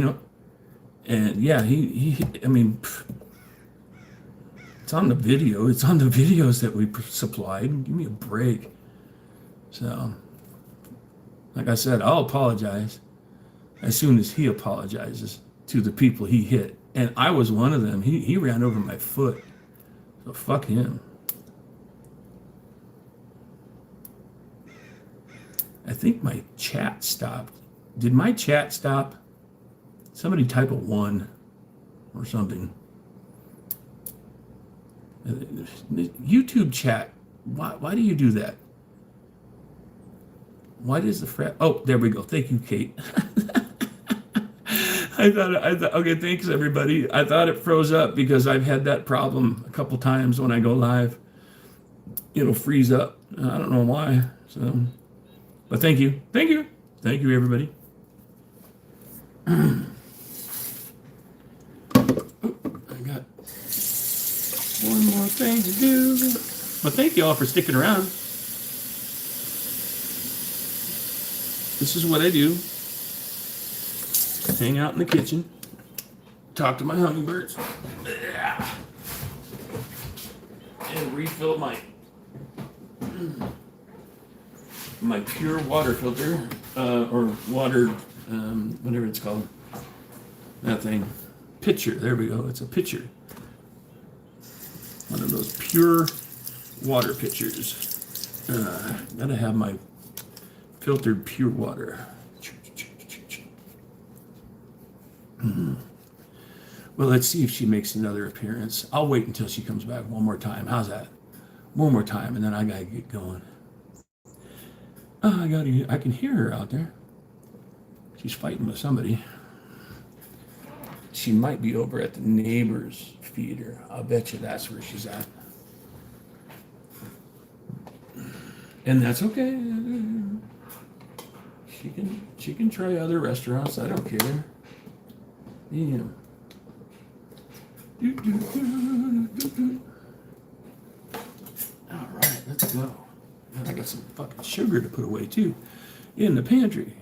And yeah, I mean, it's on the video. It's on the videos that we supplied. Give me a break. So, like I said, I'll apologize as soon as he apologizes to the people he hit. And I was one of them. He ran over my foot. So fuck him. I think my chat stopped. Did my chat stop? Somebody type a 1 or something. YouTube chat. Why do you do that? Why does the frat? Oh, there we go. Thank you, Kate. I thought. Okay, thanks everybody. I thought it froze up because I've had that problem a couple times when I go live. It'll freeze up. I don't know why. So, but thank you, everybody. I got one more thing to do. But thank you all for sticking around. This is what I do. Hang out in the kitchen, talk to my hummingbirds, and refill my pure water filter, or water, whatever it's called. That thing. Pitcher. There we go. It's a pitcher. One of those pure water pitchers. Gotta have my filtered pure water. Well, let's see if she makes another appearance. I'll wait until she comes back one more time. How's that? One more time, and then I gotta get going. I can hear her out there. She's fighting with somebody. She might be over at the neighbor's feeder. I'll bet you that's where she's at. And that's okay. She can try other restaurants. I don't care. Yeah. All right, let's go. I got some fucking sugar to put away too in the pantry.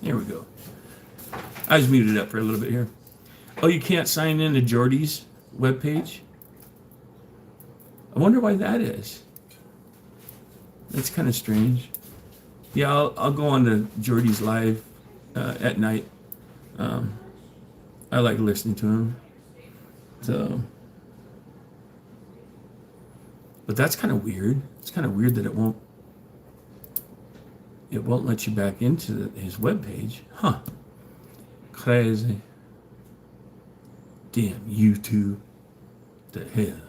There we go. I was muted up for a little bit here. Oh, you can't sign in to Jordy's webpage? I wonder why that is. That's kind of strange. Yeah, I'll go on to Jordy's live at night. I like listening to him. So, but that's kind of weird. It's kind of weird that it won't let you back into his webpage. Huh. Crazy. Damn YouTube. The hell.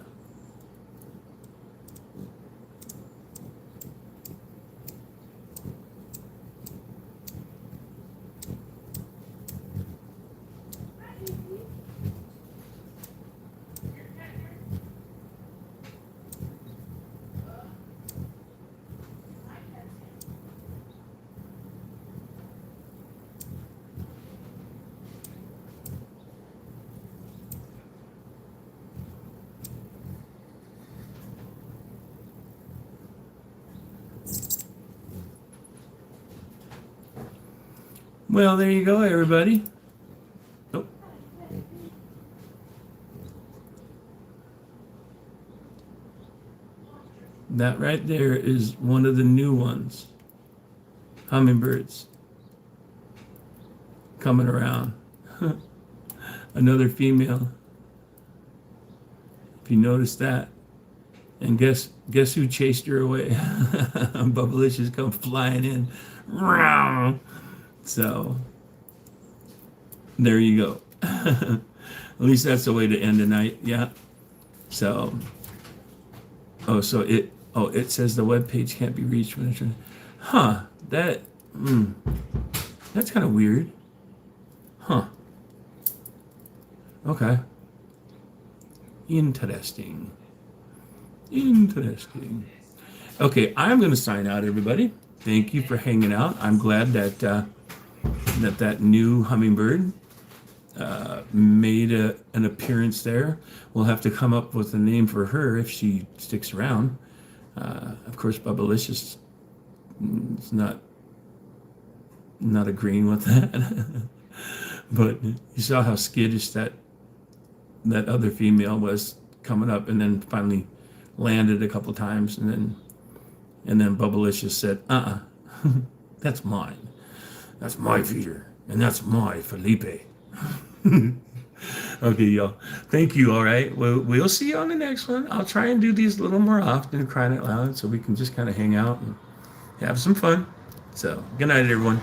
Well, there you go, everybody. Oh. That right there is one of the new ones. Hummingbirds coming around. Another female. If you notice that. And guess who chased her away? Bubblicious come flying in. So there you go. At least that's the way to end the night. Yeah. So it says the web page can't be reached when it's that's kind of weird. Okay. Interesting. Okay, I'm going to sign out, everybody. Thank you for hanging out. I'm glad that that new hummingbird made an appearance there. We'll have to come up with a name for her if she sticks around. Of course, Bubblicious is not agreeing with that. But you saw how skittish that other female was coming up, and then finally landed a couple times, and then Bubblicious said, that's mine. That's my feeder, and that's my Felipe. Okay, y'all. Thank you, all right? Well, we'll see you on the next one. I'll try and do these a little more often, crying out loud, so we can just kind of hang out and have some fun. So, good night, everyone.